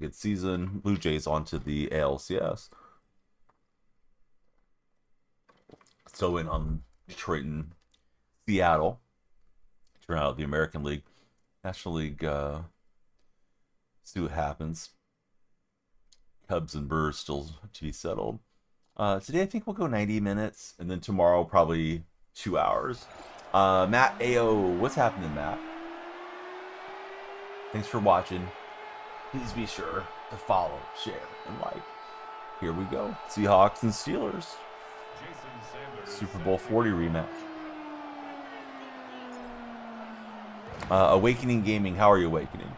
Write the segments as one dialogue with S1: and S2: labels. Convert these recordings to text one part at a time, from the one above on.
S1: good season. Blue Jays onto the ALCS. So in on Detroit and Seattle. Turn out the American League. National League, see what happens. Cubs and Brewers still to be settled. Today I think we'll go 90 minutes, and then tomorrow probably 2 hours. Matt AO, what's happening, Matt? Thanks for watching. Please be sure to follow, share, and like. Here we go. Seahawks and Steelers. Super Bowl 40 rematch. Awakening Gaming, how are you awakening?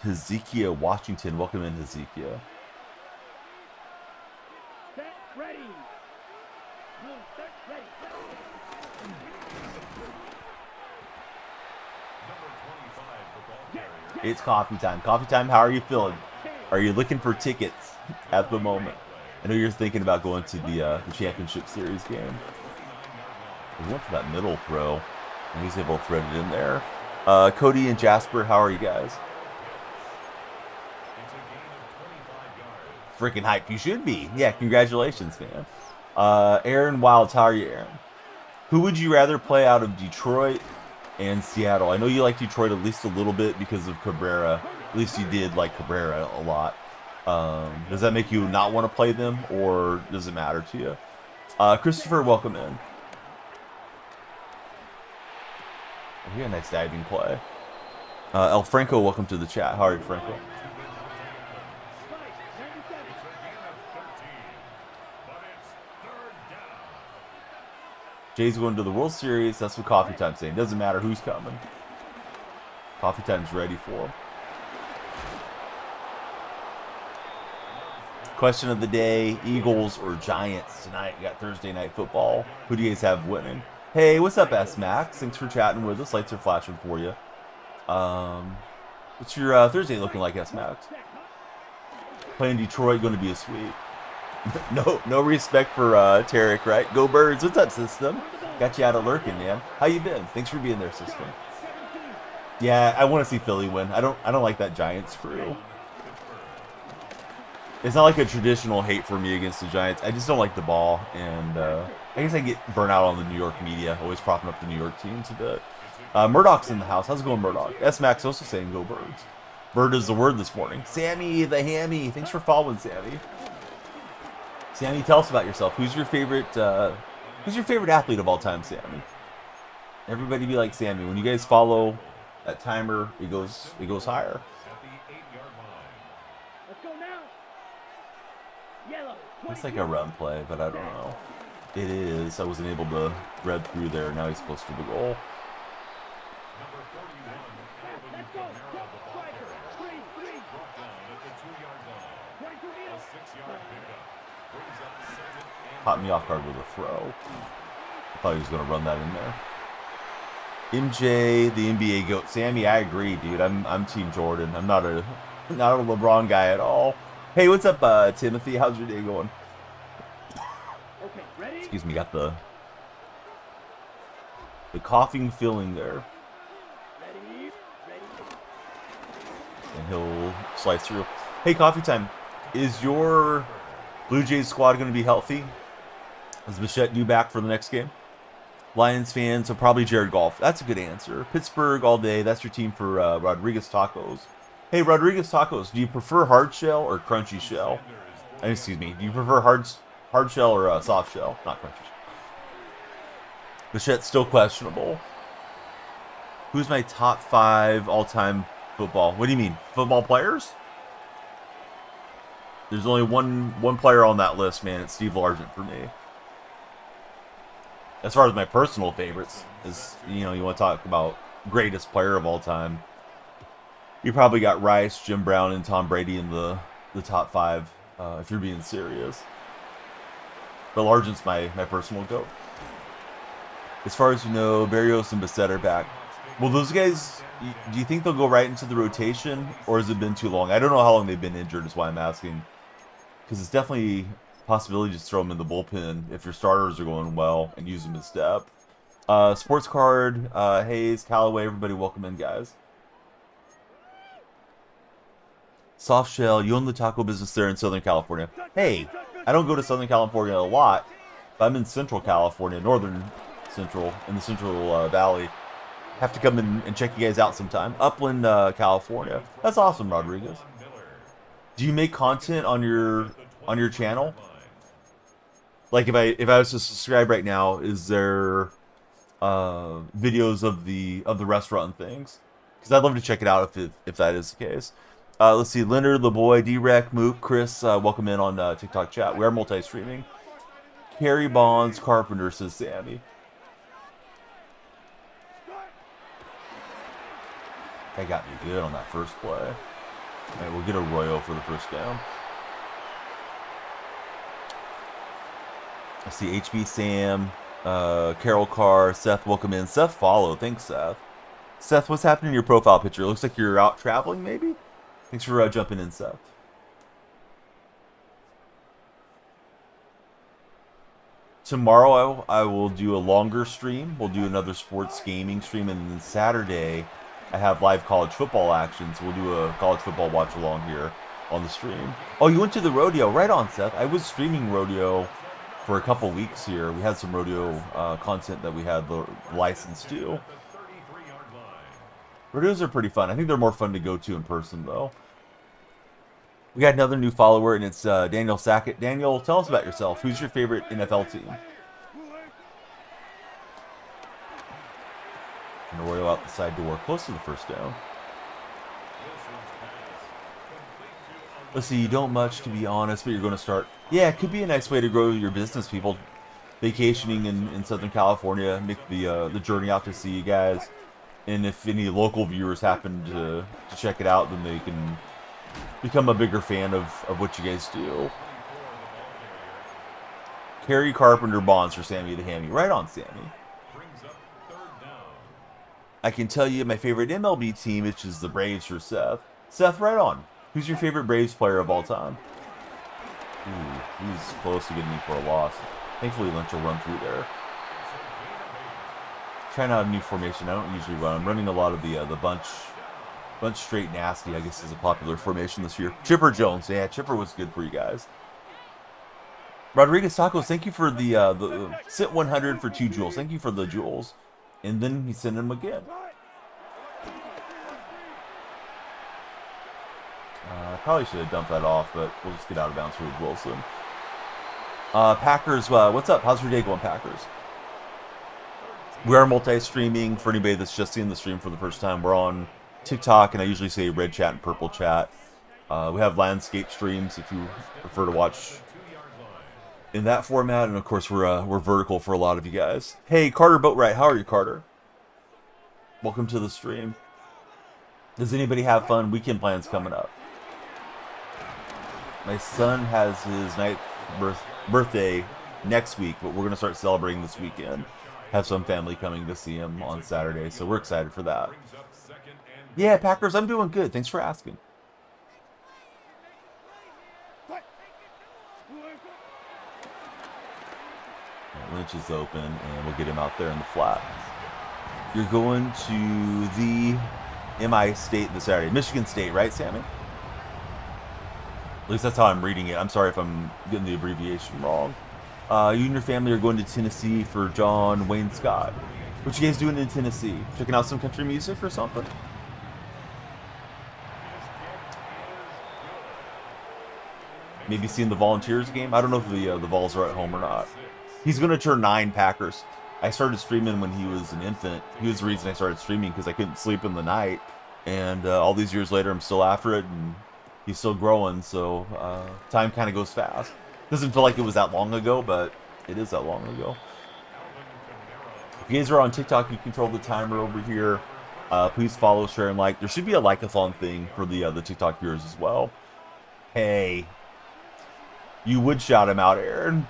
S1: Hezekiah Washington, welcome in, Hezekiah. It's coffee time. Coffee time, how are you feeling? Are you looking for tickets at the moment? I know you're thinking about going to the Championship Series game. We went for that middle throw, and he's able to thread it in there. Cody and Jasper, how are you guys? Freaking hype. You should be. Yeah, congratulations, man. Aaron Wilds, how are you, Aaron? Who would you rather play out of Detroit and Seattle? I know you like Detroit at least a little bit because of Cabrera. At least you did like Cabrera a lot. Does that make you not want to play them, or does it matter to you? Christopher, welcome in. Oh, we got a nice diving play. El Franco, welcome to the chat. How are you, Franco? Jay's going to the World Series. That's what Coffee Time's saying. Doesn't matter who's coming. Coffee Time's ready for him. Question of the day, Eagles or Giants tonight? We got Thursday night football. Who do you guys have winning? Hey, what's up, S-Max? Thanks for chatting with us. Lights are flashing for you. What's your Thursday looking like, S-Max? Playing Detroit, going to be a sweep. No respect for Tarek, right? Go Birds. What's up, System? Got you out of lurking, man. How you been? Thanks for being there, System. Yeah, I want to see Philly win. I don't like that Giants crew. It's not like a traditional hate for me against the Giants. I just don't like the ball, and I guess I get burnt out on the New York media, always propping up the New York teams a bit. Murdoch's in the house. How's it going, Murdoch? S-Max also saying go Birds. Bird is the word this morning. Sammy the Hammy. Thanks for following, Sammy. Sammy, tell us about yourself. Who's your favorite athlete of all time, Sammy? Everybody be like Sammy. When you guys follow that timer, it goes higher.
S2: Let's go now. Yellow.
S1: It's like a run play, but I don't know. It is. I wasn't able to read through there. Now he's close to the goal.
S2: Let's go.
S1: Caught me off guard with a throw. I thought he was going to run that in there. MJ, the NBA GOAT. Sammy, I agree, dude. I'm Team Jordan. I'm not a LeBron guy at all. Hey, what's up, Timothy? How's your day going?
S2: Okay, ready?
S1: Excuse me, got the coughing feeling there.
S2: Ready.
S1: And he'll slice through. Hey, Coffee Time. Is your Blue Jays squad going to be healthy? Is Bichette due back for the next game? Lions fans, so probably Jared Goff. That's a good answer. Pittsburgh all day. That's your team for Rodriguez Tacos. Hey, Rodriguez Tacos, do you prefer hard shell or crunchy shell? Excuse me. Do you prefer hard shell or soft shell? Not crunchy shell. Bichette's still questionable. Who's my top 5 all-time football? What do you mean? Football players? There's only one player on that list, man. It's Steve Largent for me. As far as my personal favorites, is you want to talk about greatest player of all time. You probably got Rice, Jim Brown, and Tom Brady in the top 5, if you're being serious. But Largent's my personal GOAT. As far as you know, Barrios and Bissett are back. Well, those guys, do you think they'll go right into the rotation, or has it been too long? I don't know how long they've been injured, is why I'm asking. Because it's definitely a possibility to just throw them in the bullpen if your starters are going well and use them as depth. Sports Card, Hayes, Callaway, everybody welcome in, guys. Soft Shell, you own the taco business there in Southern California. Hey, I don't go to Southern California a lot, but I'm in Central California, Northern Central, in the Central Valley. Have to come in and check you guys out sometime. Upland, California. That's awesome, Rodriguez. Do you make content on your channel? Like if I was to subscribe right now, is there videos of the restaurant and things? Because I'd love to check it out if that is the case. Let's see, Leonard, the boy, D-Rec, Mook, Chris, welcome in on TikTok chat. We are multi-streaming. Carrie Bonds, Carpenter, says Sammy. That got me good on that first play. All right, we'll get a Royo for the first down. I see HB Sam, Carol Carr, Seth, welcome in. Seth follow. Thanks, Seth. Seth, what's happening in your profile picture? It looks like you're out traveling, maybe? Thanks for jumping in, Seth. Tomorrow I will do a longer stream. We'll do another sports gaming stream, and then Saturday I have live college football action, so we'll do a college football watch along here on the stream. Oh, you went to the rodeo. Right on, Seth. I was streaming rodeo for a couple weeks here. We had some rodeo content that we had the license to. Rodeos are pretty fun. I think they're more fun to go to in person, though. We got another new follower, and it's Daniel Sackett. Daniel, tell us about yourself. Who's your favorite NFL team? And Arroyo out the side door, close to the first down. Let's see, you don't much, to be honest, but you're going to start. Yeah, it could be a nice way to grow your business, people. Vacationing in Southern California, make the journey out to see you guys. And if any local viewers happen to check it out, then they can become a bigger fan of what you guys do. Kerry Carpenter Bonds for Sammy the Hammy. Right on, Sammy. I can tell you my favorite MLB team, which is the Braves for Seth. Seth, right on. Who's your favorite Braves player of all time? Ooh, he's close to getting me for a loss. Thankfully, Lynch will run through there. Trying out a new formation. I don't usually run. I'm running a lot of the bunch straight nasty, I guess, is a popular formation this year. Chipper Jones. Yeah, Chipper was good for you guys. Rodriguez Tacos, thank you for the sit 100 for 2 jewels. Thank you for the jewels. And then he sent him again. I probably should have dumped that off, but we'll just get out of bounds with Wilson. Packers, what's up? How's your day going, Packers? We are multi-streaming. For anybody that's just seeing the stream for the first time, we're on TikTok, and I usually say red chat and purple chat. We have landscape streams if you prefer to watch in that format, and of course we're vertical for a lot of you guys. Hey, Carter Boatwright, how are you, Carter? Welcome to the stream. Does anybody have fun? Weekend plans coming up. My son has his 9th birthday next week, but we're going to start celebrating this weekend. Have some family coming to see him on Saturday, so we're excited for that. Yeah, Packers, I'm doing good. Thanks for asking. Lynch is open, and we'll get him out there in the flat. You're going to the MI State this Saturday. Michigan State, right, Sammy? At least that's how I'm reading it. I'm sorry if I'm getting the abbreviation wrong. You and your family are going to Tennessee for John Wayne Scott. What you guys doing in Tennessee? Checking out some country music or something? Maybe seeing the Volunteers game? I don't know if the Vols are at home or not. He's going to turn 9, Packers. I started streaming when he was an infant. He was the reason I started streaming because I couldn't sleep in the night. And all these years later, I'm still after it, and he's still growing, so time kind of goes fast. Doesn't feel like it was that long ago, but it is that long ago. If you guys are on TikTok, you control the timer over here. Please follow, share, and like. There should be a like-a-thon thing for the TikTok viewers as well. Hey, you would shout him out, Aaron.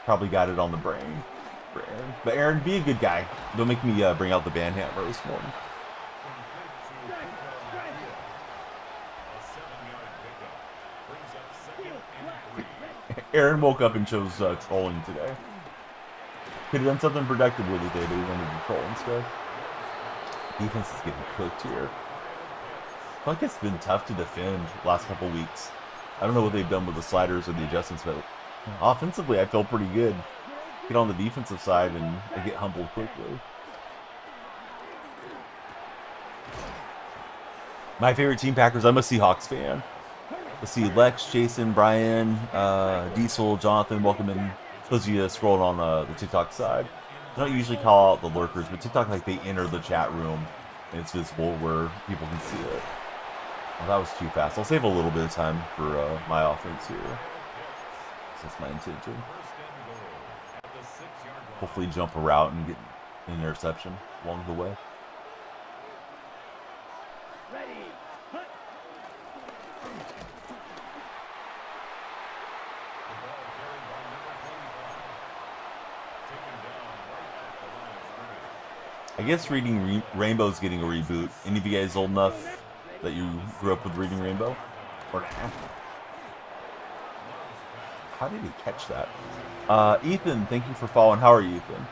S1: Probably got it on the brain. for Aaron. But Aaron, be a good guy. Don't make me bring out the band hammer this morning. Aaron woke up and chose trolling today. Could have done something productive with it, but he wanted to troll instead. Defense is getting cooked here. I feel like it's been tough to defend the last couple weeks. I don't know what they've done with the sliders or the adjustments, but offensively I feel pretty good. Get on the defensive side and I get humbled quickly. My favorite team, Packers. I'm a Seahawks fan. Let's see, Lex, Jason, Brian, Diesel, Jonathan, welcome in. Those of you scrolling on the TikTok side. I don't usually call out the lurkers, but TikTok, like, they enter the chat room and it's visible where people can see it. Well, that was too fast. I'll save a little bit of time for my offense here. That's my intention. Hopefully jump a route and get an interception along the way. I guess Reading Rainbow's getting a reboot. Any of you guys old enough that you grew up with Reading Rainbow? Or how did he catch that? Ethan, thank you for following. How are you, Ethan?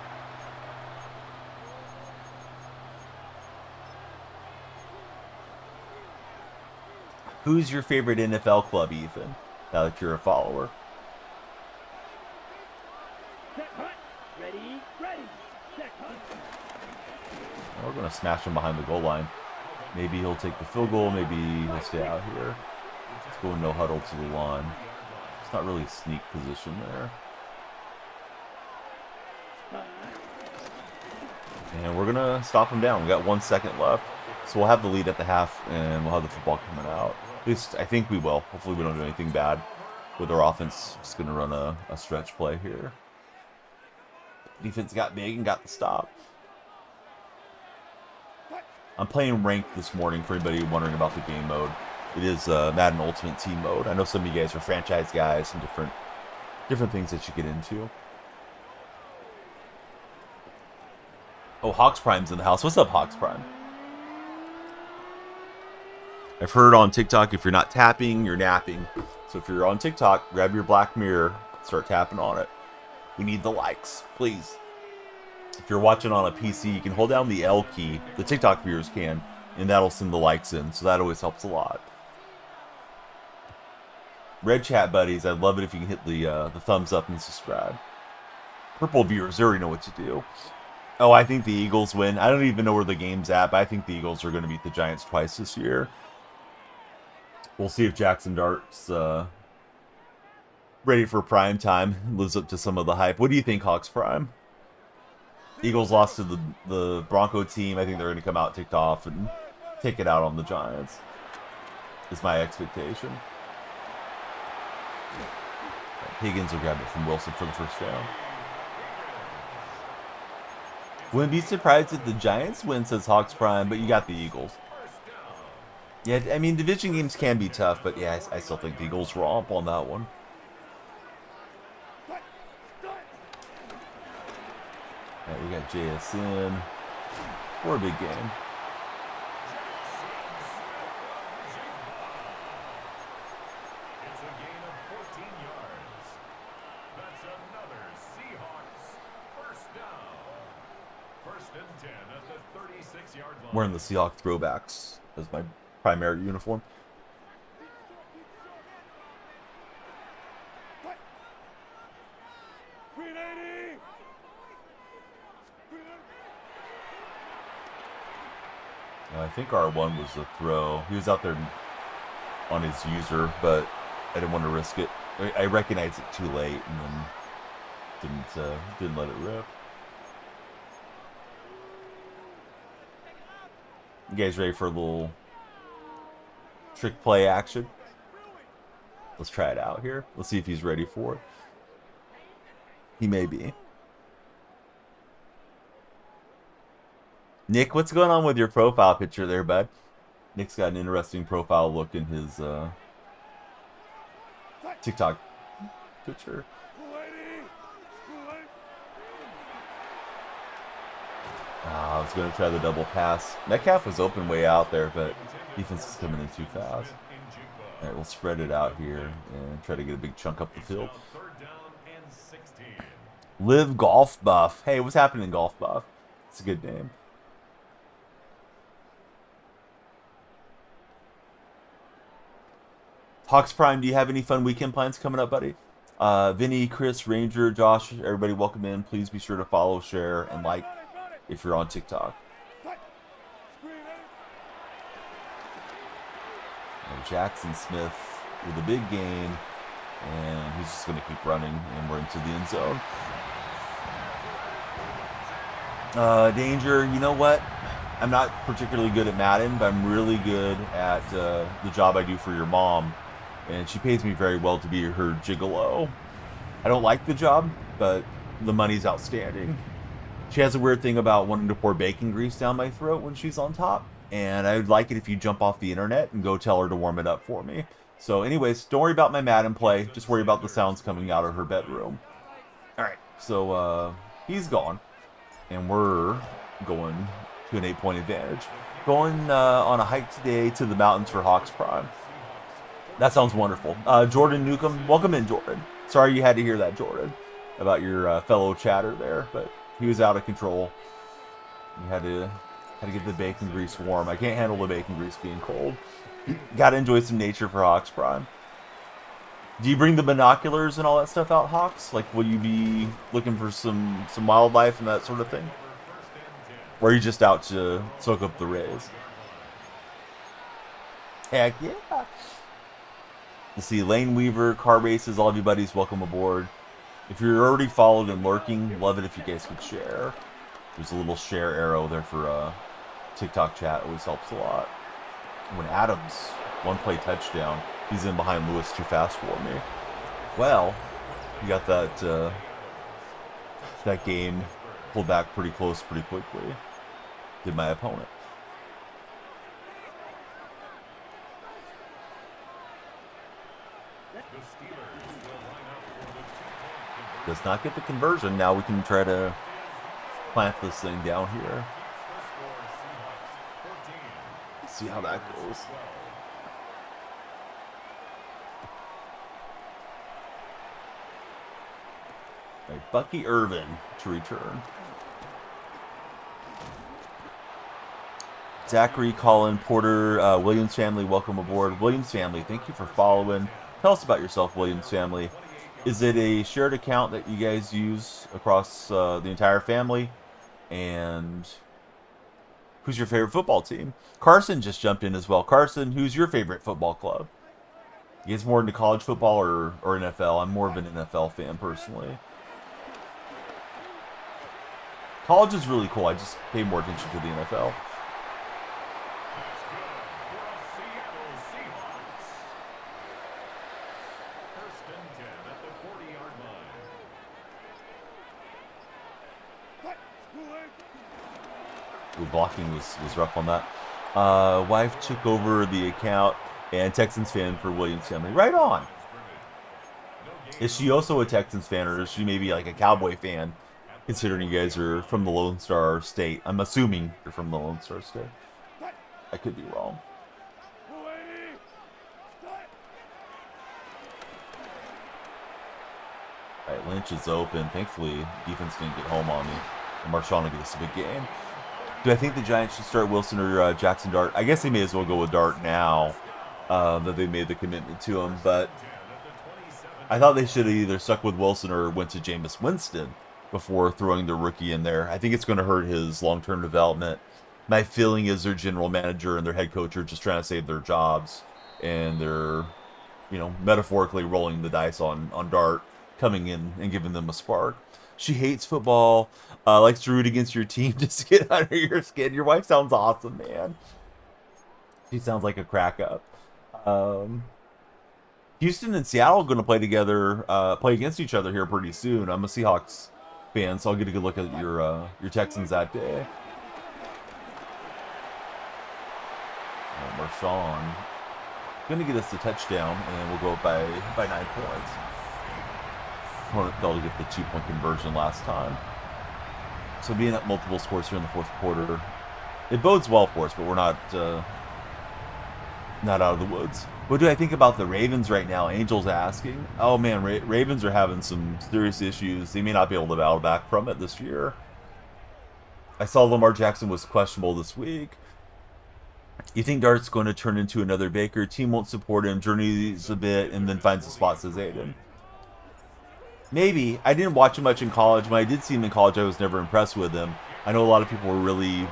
S1: Who's your favorite NFL club, Ethan? Now that you're a follower. We're going to smash him behind the goal line. Maybe he'll take the field goal. Maybe he'll stay out here. Let's go no huddle to the line. It's not really a sneak position there. And we're going to stop him down. We got 1 second left. So we'll have the lead at the half, and we'll have the football coming out. At least I think we will. Hopefully we don't do anything bad with our offense. Just going to run a stretch play here. Defense got big and got the stop. I'm playing ranked this morning for anybody wondering about the game mode. It is Madden Ultimate Team mode. I know some of you guys are franchise guys and different things that you get into. Oh, Hawks Prime's in the house. What's up, Hawks Prime? I've heard on TikTok if you're not tapping, you're napping. So if you're on TikTok, grab your black mirror, start tapping on it. We need the likes, please. If you're watching on a PC, you can hold down the L key, the TikTok viewers can, and that'll send the likes in, so that always helps a lot. Red chat buddies, I'd love it if you can hit the thumbs up and subscribe. Purple viewers, they already know what to do. Oh, I think the Eagles win. I don't even know where the game's at, but I think the Eagles are going to beat the Giants twice this year. We'll see if Jackson Dart's ready for prime time, lives up to some of the hype. What do you think, Hawks Prime? Eagles lost to the Bronco team. I think they're going to come out ticked off and take it out on the Giants. Is my expectation. Higgins will grab it from Wilson for the first down. Wouldn't be surprised if the Giants win, says Hawks Prime, but you got the Eagles. Yeah, I mean, division games can be tough, but yeah, I still think the Eagles romp on that one. Right, we got JSN for a big game.
S3: It's a gain of 14 yards. That's another Seahawks first down. First and 10 at the 36-yard line.
S1: Wearing the Seahawks throwbacks as my primary uniform. I think R1 was the throw. He was out there on his user, but I didn't want to risk it. I recognized it too late and then didn't let it rip. You guys ready for a little trick play action? Let's try it out here. Let's see if he's ready for it. He may be. Nick, what's going on with your profile picture there, bud? Nick's got an interesting profile look in his TikTok picture. I was going to try the double pass. Metcalf was open way out there, but defense is coming in too fast. All right, we'll spread it out here and try to get a big chunk up the field. Live Golf Buff. Hey, what's happening, Golf Buff? It's a good name. Hawks Prime, do you have any fun weekend plans coming up, buddy? Vinny, Chris, Ranger, Josh, everybody welcome in. Please be sure to follow, share, and like if you're on TikTok. And Jackson Smith with a big gain, and he's just going to keep running, and we're into the end zone. Danger, you know what? I'm not particularly good at Madden, but I'm really good at the job I do for your mom. And she pays me very well to be her gigolo. I don't like the job, but the money's outstanding. She has a weird thing about wanting to pour bacon grease down my throat when she's on top. And I would like it if you jump off the internet and go tell her to warm it up for me. So anyways, don't worry about my Madden play. Just worry about the sounds coming out of her bedroom. Alright, so he's gone. And we're going to an 8-point advantage. Going on a hike today to the mountains for Hawks Prime. That sounds wonderful. Jordan Newcomb, welcome in, Jordan. Sorry you had to hear that, Jordan, about your fellow chatter there, but he was out of control. You had to get the bacon grease warm. I can't handle the bacon grease being cold. Got to enjoy some nature for Hawks Prime. Do you bring the binoculars and all that stuff out, Hawks? Like, will you be looking for some wildlife and that sort of thing? Or are you just out to soak up the rays? Heck yeah. You see Lane Weaver, Car Races, all of you buddies, welcome aboard. If you're already followed and lurking, love it if you guys could share. There's a little share arrow there for TikTok chat, always helps a lot. When Adams, one play touchdown, he's in behind Lewis too fast for me. Well, you got that that game pulled back pretty close pretty quickly. Did my opponent. Does not get the conversion. Now we can try to plant this thing down here. See how that goes. Right, Bucky Irvin to return. Zachary, Colin, Porter, Williams family, welcome aboard. Williams family, thank you for following. Tell us about yourself, Williams family. Is it a shared account that you guys use across the entire family? And who's your favorite football team? Carson just jumped in as well. Carson, who's your favorite football club? You guys more into college football or NFL? I'm more of an NFL fan personally. College is really cool. I just pay more attention to the NFL. Blocking was rough on that. Wife took over the account, and Texans fan for Williams family. Right on. Is she also a Texans fan, or is she maybe like a Cowboy fan, considering you guys are from the Lone Star State? I'm assuming you're from the Lone Star State. I could be wrong. All right, Lynch is open. Thankfully, defense didn't get home on me. And Marshawn will give us a big game. Do I think the Giants should start Wilson or Jackson Dart? I guess they may as well go with Dart now that they made the commitment to him. But I thought they should have either stuck with Wilson or went to Jameis Winston before throwing the rookie in there. I think it's going to hurt his long-term development. My feeling is their general manager and their head coach are just trying to save their jobs. And they're, metaphorically rolling the dice on Dart coming in and giving them a spark. She hates football, likes to root against your team just to get under your skin. Your wife sounds awesome, man. She sounds like a crack up. Houston and Seattle are going to play together, play against each other here pretty soon. I'm a Seahawks fan, so I'll get a good look at your Texans that day. Marshawn going to get us the touchdown, and we'll go up by 9 points. Opponent failed to get the 2-point conversion last time. So being up multiple scores here in the fourth quarter, it bodes well for us, but we're not out of the woods. What do I think about the Ravens right now? Angel's asking. Oh man, Ravens are having some serious issues. They may not be able to battle back from it this year. I saw Lamar Jackson was questionable this week. You think Dart's going to turn into another Baker? Team won't support him, journeys a bit, and then finds a spot, says Aiden. Maybe. I didn't watch him much in college. When I did see him in college, I was never impressed with him. I know a lot of people were really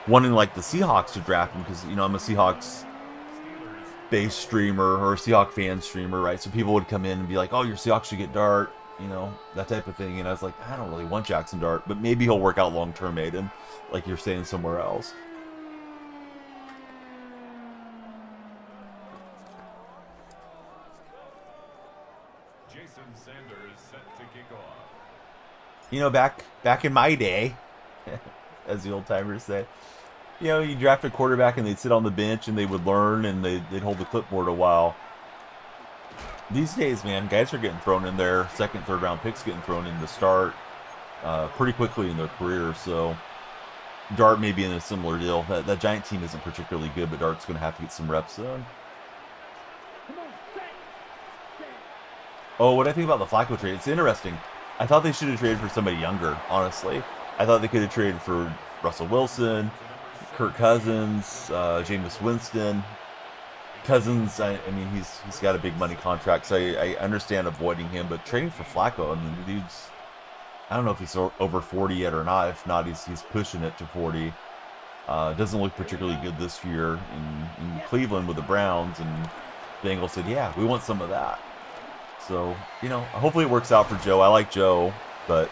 S1: wanting like the Seahawks to draft him because, you know, I'm a Seahawks base streamer or a Seahawks fan streamer, right? So people would come in and be like, oh, your Seahawks should get Dart, you know, that type of thing. And I was like, I don't really want Jackson Dart, but maybe he'll work out long-term, Aiden, like you're saying somewhere else.
S3: Jason Sanders set to kick off.
S1: You know, back in my day, as the old timers say, you know, you draft a quarterback and they'd sit on the bench and they would learn and they'd hold the clipboard a while. These days, man, guys are getting thrown in there. Second, third round picks getting thrown in to start pretty quickly in their career. So Dart may be in a similar deal. That Giant team isn't particularly good, but Dart's going to have to get some reps in.
S2: Come on, set.
S1: Oh, what do I think about the Flacco trade? It's interesting. I thought they should have traded for somebody younger, honestly. I thought they could have traded for Russell Wilson, Kirk Cousins, Jameis Winston. Cousins, I mean, he's got a big money contract, so I understand avoiding him. But trading for Flacco, I mean, the dude's, I don't know if he's over 40 yet or not. If not, he's pushing it to 40. Doesn't look particularly good this year in Cleveland with the Browns, and Bengals said, yeah, we want some of that. So, you know, hopefully it works out for Joe. I like Joe, but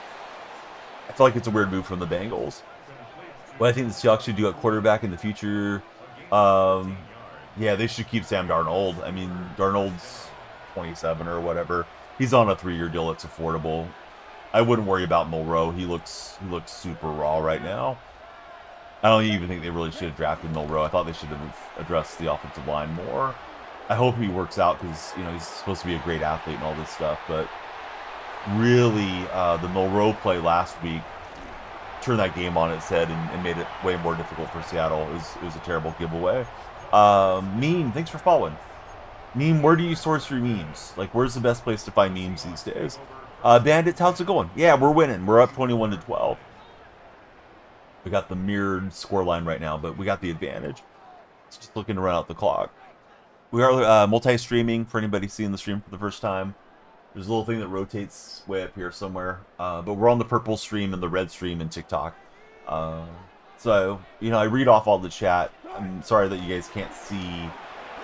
S1: I feel like it's a weird move from the Bengals. What I think the Seahawks should do at quarterback in the future, yeah, they should keep Sam Darnold. I mean, Darnold's 27 or whatever. He's on a 3-year deal that's affordable. I wouldn't worry about Milroe. He looks super raw right now. I don't even think they really should have drafted Milroe. I thought they should have addressed the offensive line more. I hope he works out because, you know, he's supposed to be a great athlete and all this stuff. But really, the Milroe play last week turned that game on its head and made it way more difficult for Seattle. It was a terrible giveaway. Meme, thanks for following. Meme, where do you source your memes? Like, where's the best place to find memes these days? Bandits, how's it going? Yeah, we're winning. We're up 21-12. We got the mirrored scoreline right now, but we got the advantage. It's just looking to run out the clock. We are multi-streaming for anybody seeing the stream for the first time. There's a little thing that rotates way up here somewhere. But we're on the purple stream and the red stream in TikTok. So, you know, I read off all the chat. I'm sorry that you guys can't see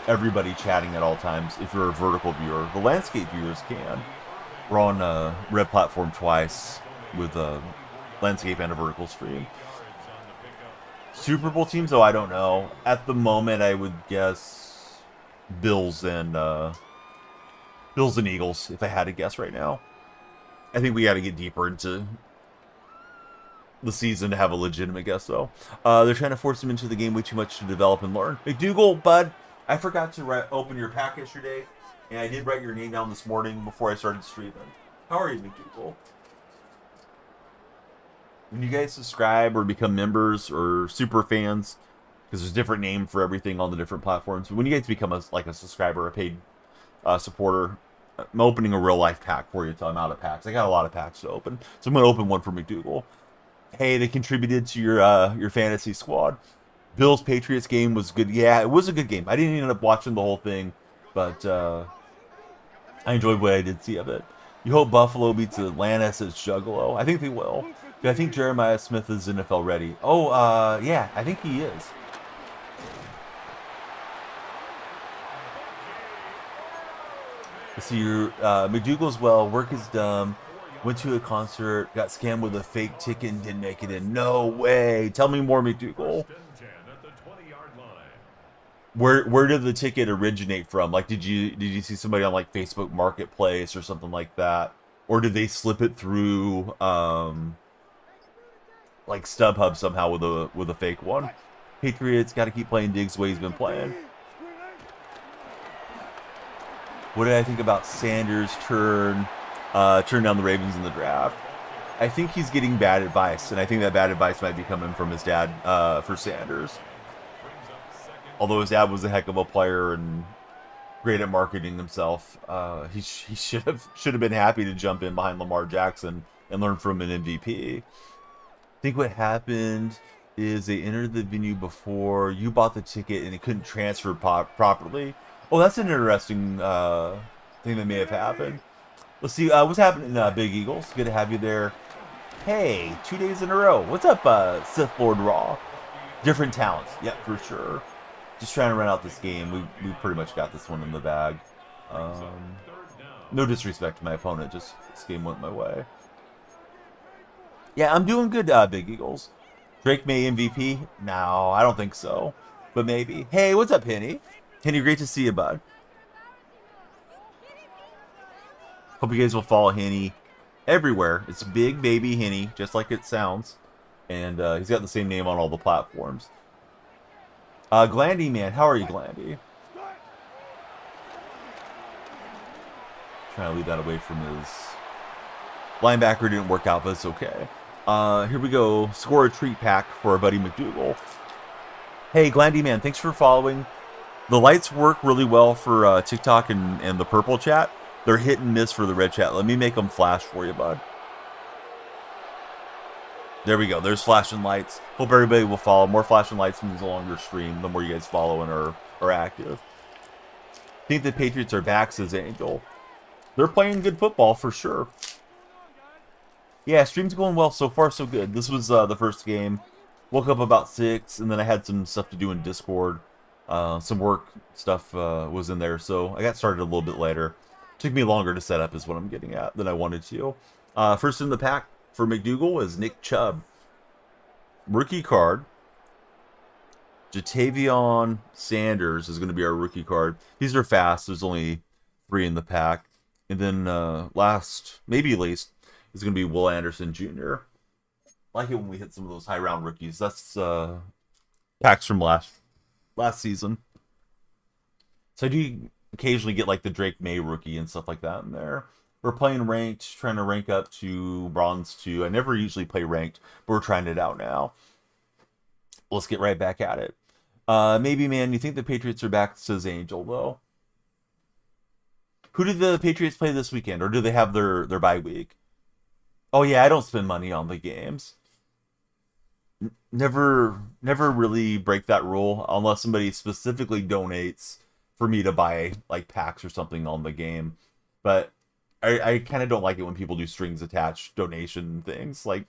S1: everybody chatting at all times if you're a vertical viewer. The landscape viewers can. We're on a red platform twice with a landscape and a vertical stream. Super Bowl teams, though, I don't know. At the moment, I would guess Bills and Eagles, if I had to guess right now. I think we got to get deeper into the season to have a legitimate guess, though. They're trying to force him into the game way too much to develop and learn. McDougal, bud, I forgot to open your pack yesterday, and I did write your name down this morning before I started streaming. How are you, McDougal? When you guys subscribe or become members or super fans, because there's a different name for everything on the different platforms. But when you guys become a subscriber, a paid supporter, I'm opening a real life pack for you until I'm out of packs. I got a lot of packs to open, so I'm going to open one for McDougal. Hey, they contributed to your fantasy squad. Bills Patriots game was good. Yeah, it was a good game. I didn't end up watching the whole thing, but I enjoyed what I did see of it. You hope Buffalo beats Atlanta, says Juggalo. I think they will. I think Jeremiah Smith is NFL ready. Oh, yeah, I think he is. So McDougal's well, work is dumb, went to a concert, got scammed with a fake ticket and didn't make it in. No way. Tell me more, McDougal. Where did the ticket originate from? Like, did you see somebody on like Facebook Marketplace or something like that? Or did they slip it through like StubHub somehow with a fake one? Patriots got to keep playing Diggs the way he's been playing. What did I think about Sanders' turn down the Ravens in the draft? I think he's getting bad advice, and I think that bad advice might be coming from his dad for Sanders. Although his dad was a heck of a player and great at marketing himself, he should have been happy to jump in behind Lamar Jackson and learn from an MVP. I think what happened is they entered the venue before you bought the ticket and it couldn't transfer properly. Oh, that's an interesting thing that may have happened. Let's see what's happening in Big Eagles. Good to have you there. Hey, 2 days in a row. What's up, Sith Lord Raw? Different talents. Yep, for sure. Just trying to run out this game. We pretty much got this one in the bag. No disrespect to my opponent. Just this game went my way. Yeah, I'm doing good, Big Eagles. Drake May MVP? No, I don't think so. But maybe. Hey, what's up, Henny? Henny, great to see you, bud. Hope you guys will follow Henny everywhere. It's Big Baby Henny, just like it sounds. And he's got the same name on all the platforms. Glandy, man. How are you, Glandy? Trying to leave that away from his linebacker. Didn't work out, but it's okay. Here we go. Score a treat pack for our buddy McDougal. Hey, Glandy, man. Thanks for following. The lights work really well for TikTok and the purple chat. They're hit and miss for the red chat. Let me make them flash for you, bud. There we go. There's flashing lights. Hope everybody will follow. More flashing lights means a longer stream. The more you guys follow and are active. Think the Patriots are back, says Angel. They're playing good football for sure. Yeah, stream's going well. So far, so good. This was the first game. Woke up about 6, and then I had some stuff to do in Discord. Some work stuff was in there, so I got started a little bit later. Took me longer to set up is what I'm getting at than I wanted to. First in the pack for McDougal is Nick Chubb. Rookie card. Jatavion Sanders is going to be our rookie card. These are fast. There's only 3 in the pack. And then last, maybe least, is going to be Will Anderson Jr. I like it when we hit some of those high round rookies. That's packs from last season. So I do occasionally get like the Drake May rookie and stuff like that in there. We're playing ranked, trying to rank up to bronze 2. I never usually play ranked, but we're trying it out now. Let's get right back at it. Maybe, man, you think the Patriots are back, says Angel, though. Who did the Patriots play this weekend, or do they have their bye week? Oh, yeah, I don't spend money on the games. Never really break that rule unless somebody specifically donates for me to buy like packs or something on the game. But I kind of don't like it when people do strings attached donation things. Like, if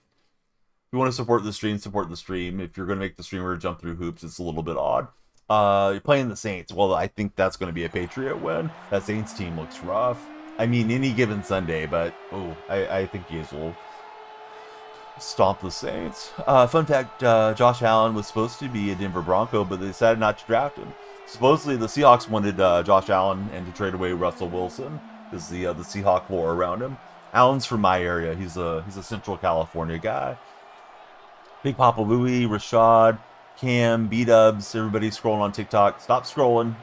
S1: you want to support the stream, support the stream. If you're going to make the streamer jump through hoops, it's a little bit odd. You're playing the Saints. Well, I think that's going to be a Patriot win. That Saints team looks rough. I mean, any given Sunday, but I think you guys will stomp the Saints. Fun fact, Josh Allen was supposed to be a Denver Bronco, but they decided not to draft him. Supposedly, the Seahawks wanted Josh Allen and to trade away Russell Wilson. Is the Seahawk lore around him. Allen's from my area. He's a Central California guy. Big Papa Louie, Rashad, Cam, B-Dubs, everybody scrolling on TikTok. Stop scrolling.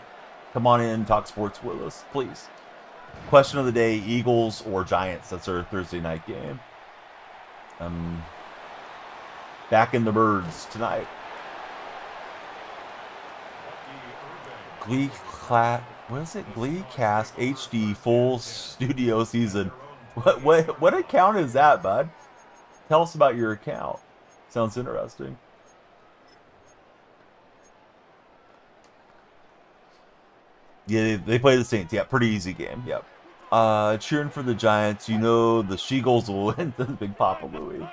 S1: Come on in, talk sports with us, please. Question of the day, Eagles or Giants? That's our Thursday night game. Back in the birds tonight. What is it? Gleecast HD full studio season. What account is that, bud? Tell us about your account. Sounds interesting. Yeah, they play the Saints. Yeah, pretty easy game. Yep. Cheering for the Giants. You know the She-Gulls will win. The Big Papa Louie.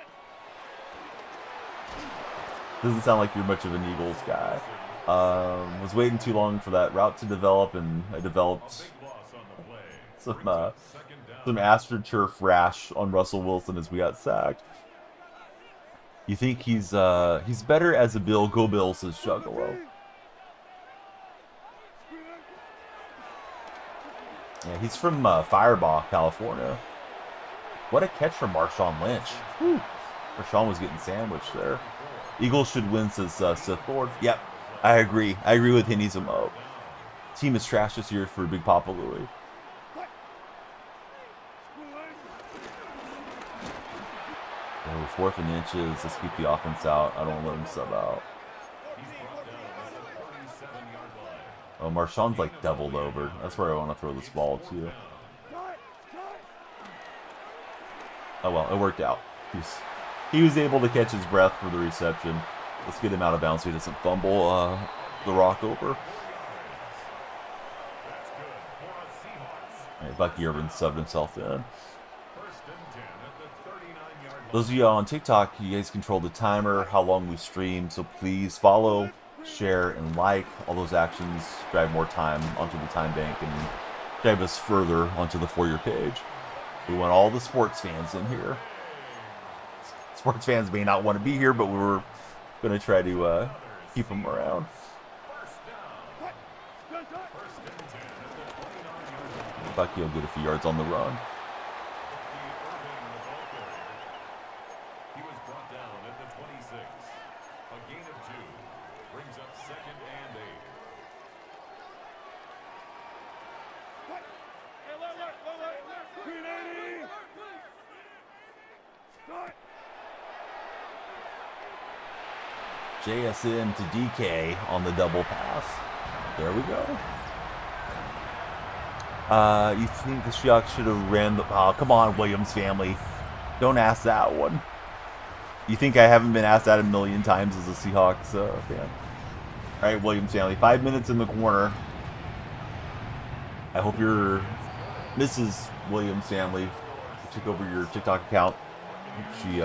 S1: Doesn't sound like you're much of an Eagles guy. Was waiting too long for that route to develop, and I developed some AstroTurf rash on Russell Wilson as we got sacked. You think he's better as a Bill? Go Bills, says Juggalo. Yeah, he's from Firebaugh, California. What a catch from Marshawn Lynch. Whew. Marshawn was getting sandwiched there. Eagles should win, says Sith Lord. Yep, I agree. I agree with Henny's emote. Team is trash this year for Big Papa Louie. We're 4th and inches. Let's keep the offense out. I don't want to let him sub out. Oh, Marshawn's like doubled over. That's where I want to throw this ball to. Oh well, it worked out. He was able to catch his breath for the reception. Let's get him out of bounds so he doesn't fumble the rock over. All right, Bucky Irvin subbed himself in. Those of you on TikTok, you guys control the timer, how long we stream, so please follow, share, and like. All those actions drive more time onto the time bank and drive us further onto the For Your page. We want all the sports fans in here. Sports fans may not want to be here, but we're going to try to keep them around. Bucky will get a few yards on the run. JSN to DK on the double pass. There we go. You think the Seahawks should have ran the... Oh, come on, Williams family. Don't ask that one. You think I haven't been asked that a million times as a Seahawks fan? All right, Williams family. 5 minutes in the corner. I hope your Mrs. Williams family who took over your TikTok account. She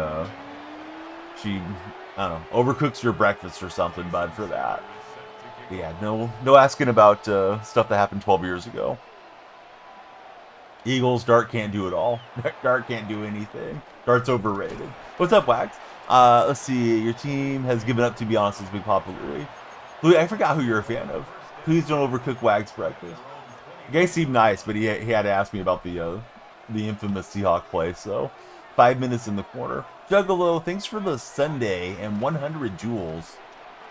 S1: I don't know, overcooks your breakfast or something, bud, for that. Yeah, no asking about stuff that happened 12 years ago. Eagles, Dart can't do it all. Dart can't do anything. Dart's overrated. What's up, Wags? Let's see. Your team has given up, to be honest, as big popularity. I forgot who you're a fan of. Please don't overcook Wags' breakfast. The guy seemed nice, but he had to ask me about the infamous Seahawk play, so 5 minutes in the corner. Juggalo, thanks for the Sunday and 100 joules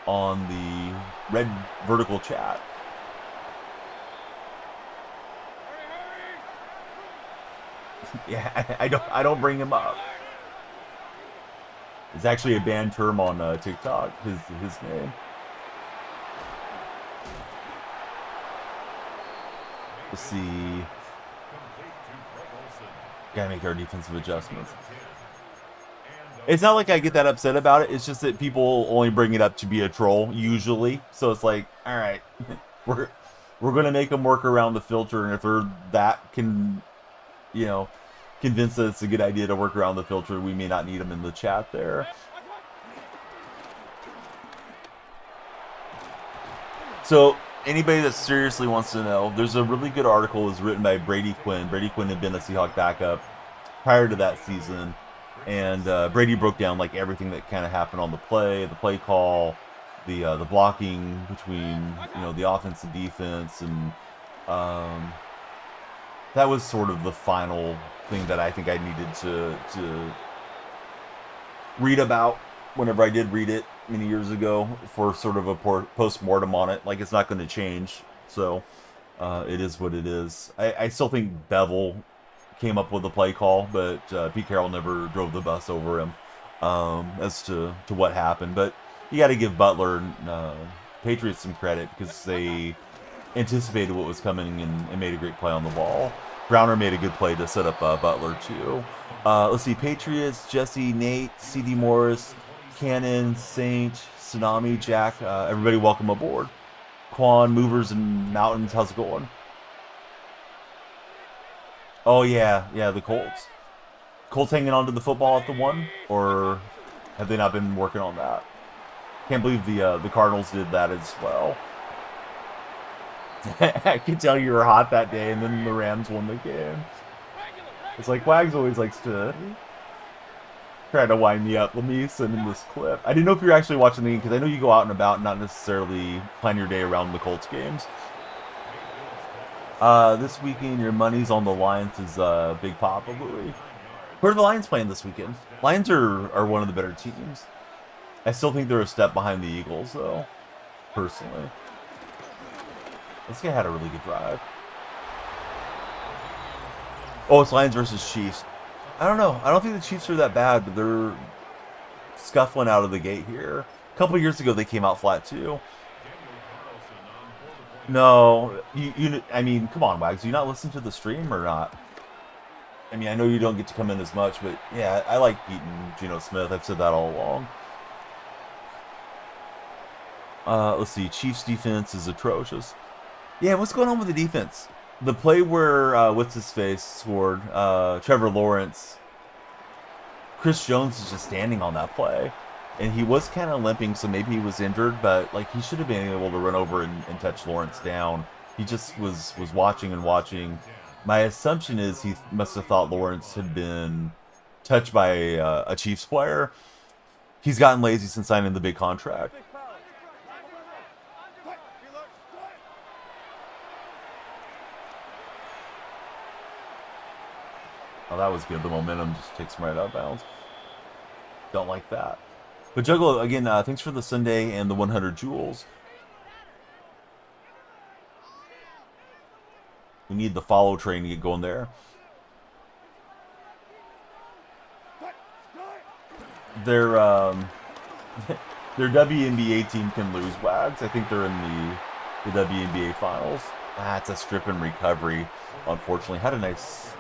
S1: on the red vertical chat. Yeah, I don't bring him up. It's actually a banned term on TikTok. His name. Let's see. Gotta make our defensive adjustments. It's not like I get that upset about it. It's just that people only bring it up to be a troll, usually. So it's like, all right, we're gonna make them work around the filter, and if they're that convinced that it's a good idea to work around the filter, we may not need them in the chat there. So anybody that seriously wants to know, there's a really good article that was written by Brady Quinn. Brady Quinn had been a Seahawk backup prior to that season. And Brady broke down like everything that kind of happened on the play call, the blocking between the offense and defense, and that was sort of the final thing that I think I needed to read about whenever I did read it many years ago for sort of a post-mortem on it. Like, it's not going to change, so it is what it is. I still think Bevel came up with the play call, but Pete Carroll never drove the bus over him as to what happened. But you got to give Butler and Patriots some credit because they anticipated what was coming and made a great play on the ball. Browner made a good play to set up Butler too. Let's see, Patriots, Jesse, Nate, CD Morris, Cannon, Saint, Tsunami, Jack, everybody welcome aboard. Quan, Movers and Mountains, how's it going? Oh yeah, the Colts. Colts hanging on to the football at the 1, or have they not been working on that? Can't believe the Cardinals did that as well. I can tell you were hot that day, and then the Rams won the game. It's like Wags always likes to try to wind me up. Let me send him this clip. I didn't know if you were actually watching the game because I know you go out and about, and not necessarily plan your day around the Colts games. This weekend, your money's on the Lions is Big Papa Louie. Who are the Lions playing this weekend? Lions are one of the better teams. I still think they're a step behind the Eagles, though, personally. This guy had a really good drive. Oh, it's Lions versus Chiefs. I don't know. I don't think the Chiefs are that bad, but scuffling out of the gate here. A couple years ago, they came out flat too. No, I mean, come on, Wags. Do you not listen to the stream or not? I mean, I know you don't get to come in as much, but yeah, I like beating Geno Smith. I've said that all along. Let's see. Chiefs defense is atrocious. Yeah, what's going on with the defense? The play where what's his face scored, Trevor Lawrence. Chris Jones is just standing on that play, and he was kind of limping, so maybe he was injured, but like he should have been able to run over and touch Lawrence down. He just was watching and watching. My assumption is he must have thought Lawrence had been touched by a Chiefs player. He's gotten lazy since signing the big contract. Oh, that was good. The momentum just takes him right out of bounds. Don't like that. But Juggalo, again, thanks for the Sunday and the 100 jewels. We need the follow train to get going there. Their their WNBA team can lose, Wags. I think they're in the WNBA finals. It's a strip and recovery, unfortunately. Had a nice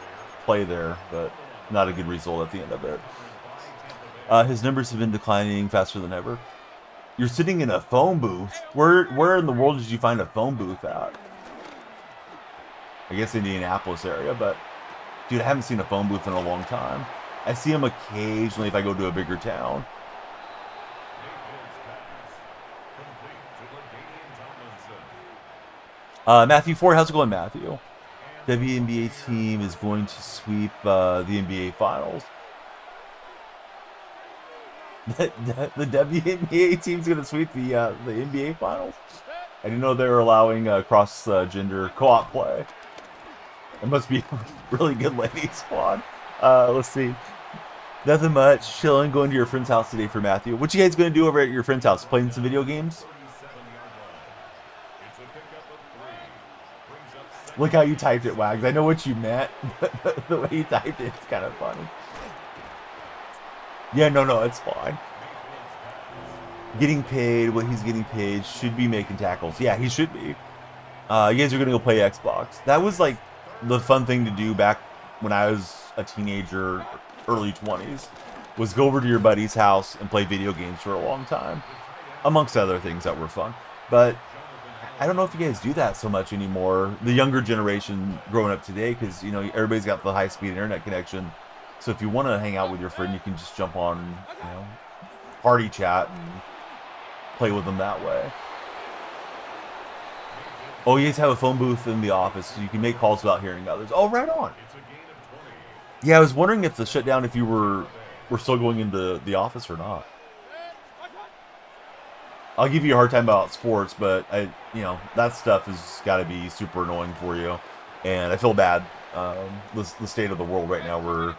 S1: play there, but not a good result at the end of it. His numbers have been declining faster than ever. You're sitting in a phone booth. Where in the world did you find a phone booth at? I guess Indianapolis area, but dude, I haven't seen a phone booth in a long time. I see them occasionally if I go to a bigger town. Matthew Ford, how's it going, Matthew? WNBA team is going to sweep the NBA Finals. The WNBA team's going to sweep the NBA Finals? I didn't know they were allowing cross-gender co-op play. It must be a really good ladies squad. Let's see. Nothing much. Chilling, going to your friend's house today for Matthew. What you guys going to do over at your friend's house? Playing some video games? Look how you typed it, Wags. I know what you meant, but the way you typed it is kind of funny. Yeah, no, it's fine. Getting paid, what he's getting paid, should be making tackles. Yeah, he should be. You guys are going to go play Xbox. That was like the fun thing to do back when I was a teenager, early 20s, was go over to your buddy's house and play video games for a long time, amongst other things that were fun. But I don't know if you guys do that so much anymore. The younger generation growing up today, because you know everybody's got the high-speed internet connection. So if you want to hang out with your friend, you can just jump on, you know, party chat and play with them that way. Oh, you guys have a phone booth in the office, so you can make calls without hearing others. Oh, right on. Yeah, I was wondering if the shutdown, if you were still going into the office or not. I'll give you a hard time about sports, but that stuff has got to be super annoying for you, and I feel bad. The state of the world right now, where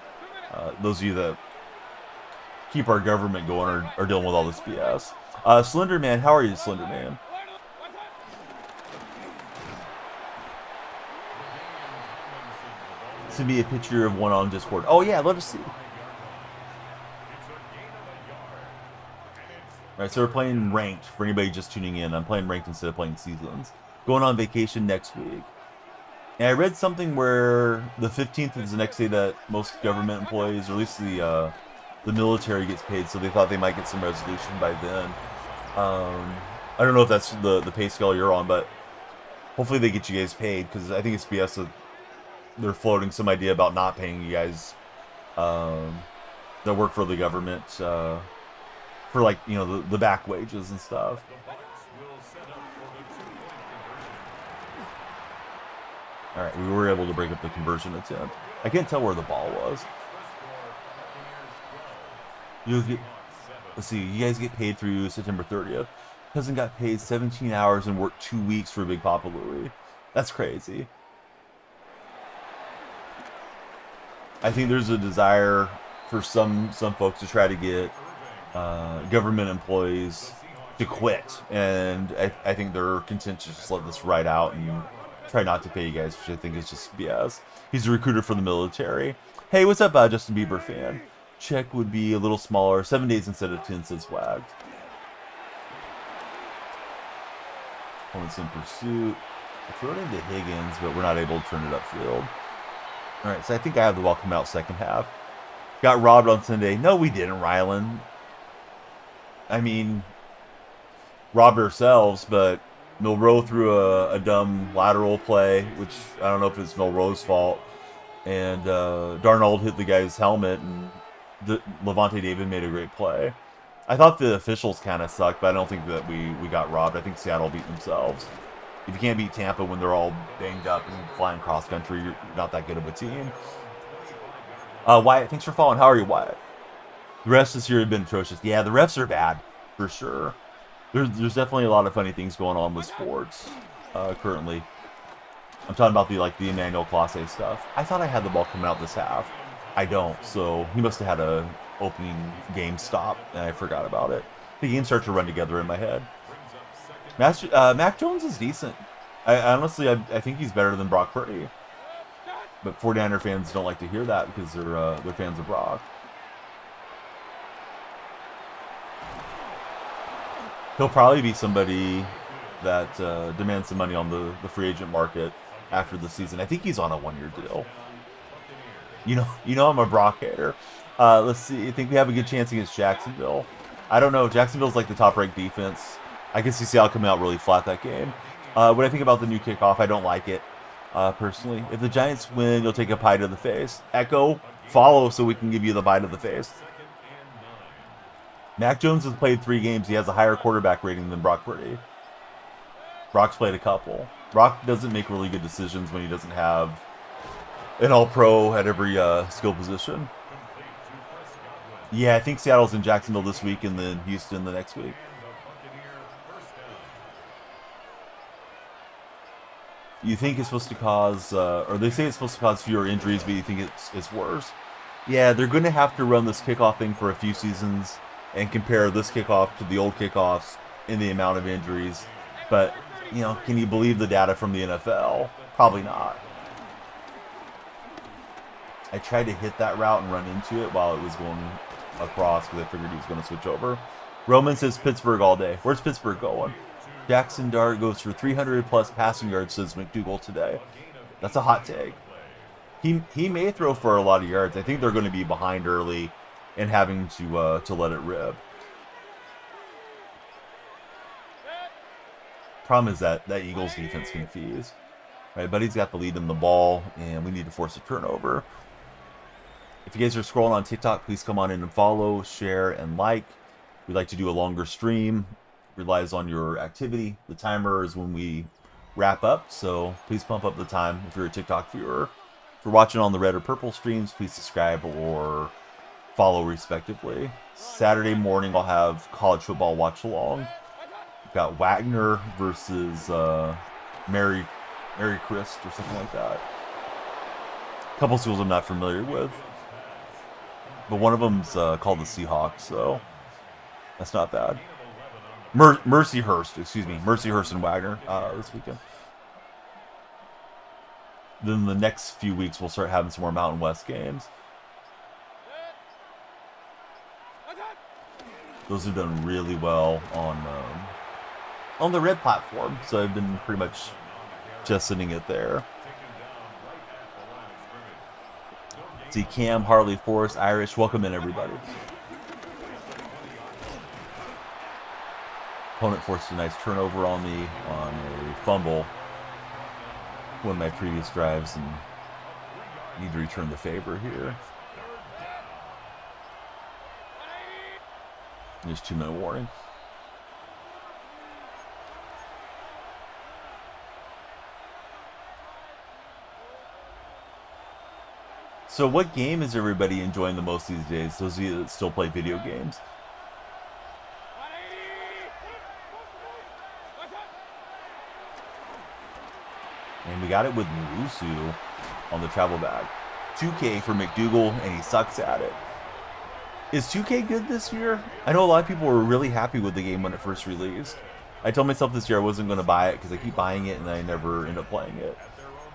S1: those of you that keep our government going are dealing with all this BS. Slender Man, how are you, Slender Man? Send me a picture of one on Discord. Oh yeah, let us see. Alright, so we're playing ranked for anybody just tuning in. I'm playing ranked instead of playing seasons. Going on vacation next week. And I read something where the 15th is the next day that most government employees, or at least the military, gets paid, so they thought they might get some resolution by then. I don't know if that's the pay scale you're on, but hopefully they get you guys paid, because I think it's BS that they're floating some idea about not paying you guys that work for the government for, like, you know, the back wages and stuff. Alright, we were able to break up the conversion attempt. I can't tell where the ball was. Let's see, you guys get paid through September 30th. Cousin got paid 17 hours and worked 2 weeks for Big Papa Louie. That's crazy. I think there's a desire for some folks to try to get government employees to quit, and I think they're content to just let this ride out and try not to pay you guys, which I think is just BS. He's a recruiter for the military. Hey, what's up, Justin Bieber fan? check would be a little smaller. 7 days instead of 10, says Wagged. Opponent's in pursuit. I throw it into Higgins, but we're not able to turn it upfield. Alright, so I think I have the ball come out second half. Got robbed on Sunday. No, we didn't, Rylan. I mean, robbed ourselves, but Milroe threw a dumb lateral play, which I don't know if it's Milroe's fault. And Darnold hit the guy's helmet, and Levante David made a great play. I thought the officials kind of sucked, but I don't think that we got robbed. I think Seattle beat themselves. If you can't beat Tampa when they're all banged up and flying cross country, you're not that good of a team. Wyatt, thanks for following. How are you, Wyatt? The refs this year have been atrocious. Yeah, the refs are bad, for sure. There's definitely a lot of funny things going on with sports currently. I'm talking about the Emmanuel Clase stuff. I thought I had the ball coming out this half. I don't, so he must have had a opening game stop, and I forgot about it. The game started to run together in my head. Mac Jones is decent. Honestly, I think he's better than Brock Purdy. But 49er fans don't like to hear that because they're fans of Brock. He'll probably be somebody that demands some money on the free agent market after the season. I think he's on a 1-year deal. You know I'm a Brock hater. Let's see. I think we have a good chance against Jacksonville. I don't know. Jacksonville's like the top-ranked defense. I can see Seattle coming out really flat that game. What I think about the new kickoff, I don't like it, personally. If the Giants win, you'll take a pie to the face. Echo, follow so we can give you the bite of the face. Mac Jones has played 3 games. He has a higher quarterback rating than Brock Purdy. Brock's played a couple. Brock doesn't make really good decisions when he doesn't have an all-pro at every skill position. Yeah, I think Seattle's in Jacksonville this week and then Houston the next week. You think it's supposed to cause, or they say it's supposed to cause fewer injuries, but you think it's worse? Yeah, they're going to have to run this kickoff thing for a few seasons and compare this kickoff to the old kickoffs in the amount of injuries. But, can you believe the data from the NFL? Probably not. I tried to hit that route and run into it while it was going across because I figured he was going to switch over. Roman says Pittsburgh all day. Where's Pittsburgh going? Jackson Dart goes for 300-plus passing yards, says McDougal today. That's a hot take. He may throw for a lot of yards. I think they're going to be behind early and having to let it rip. Problem is that Eagles defense confused. Right, Buddy's got the lead in the ball, and we need to force a turnover. If you guys are scrolling on TikTok, please come on in and follow, share, and like. We'd like to do a longer stream. Relies on your activity. The timer is when we wrap up, so please pump up the time if you're a TikTok viewer. If you're watching on the red or purple streams, please subscribe or follow respectively. Saturday morning, I'll have college football watch along. We've got Wagner versus Mary Christ or something like that. A couple schools I'm not familiar with, but one of them's called the Seahawks, so that's not bad. Mercyhurst and Wagner this weekend. Then the next few weeks we'll start having some more Mountain West games. Those have done really well on the red platform, so I've been pretty much just sitting it there. See Cam, Harley, Forrest, Irish, welcome in everybody. Opponent forced a nice turnover on me on a fumble. One of my previous drives, and need to return the favor here. There's 2-minute warning. So what game is everybody enjoying the most these days? Those of you that still play video games. And we got it with Newusu on the travel bag. 2K for McDougal, and he sucks at it. Is 2K good this year? I know a lot of people were really happy with the game when it first released. I told myself this year I wasn't going to buy it because I keep buying it and I never end up playing it.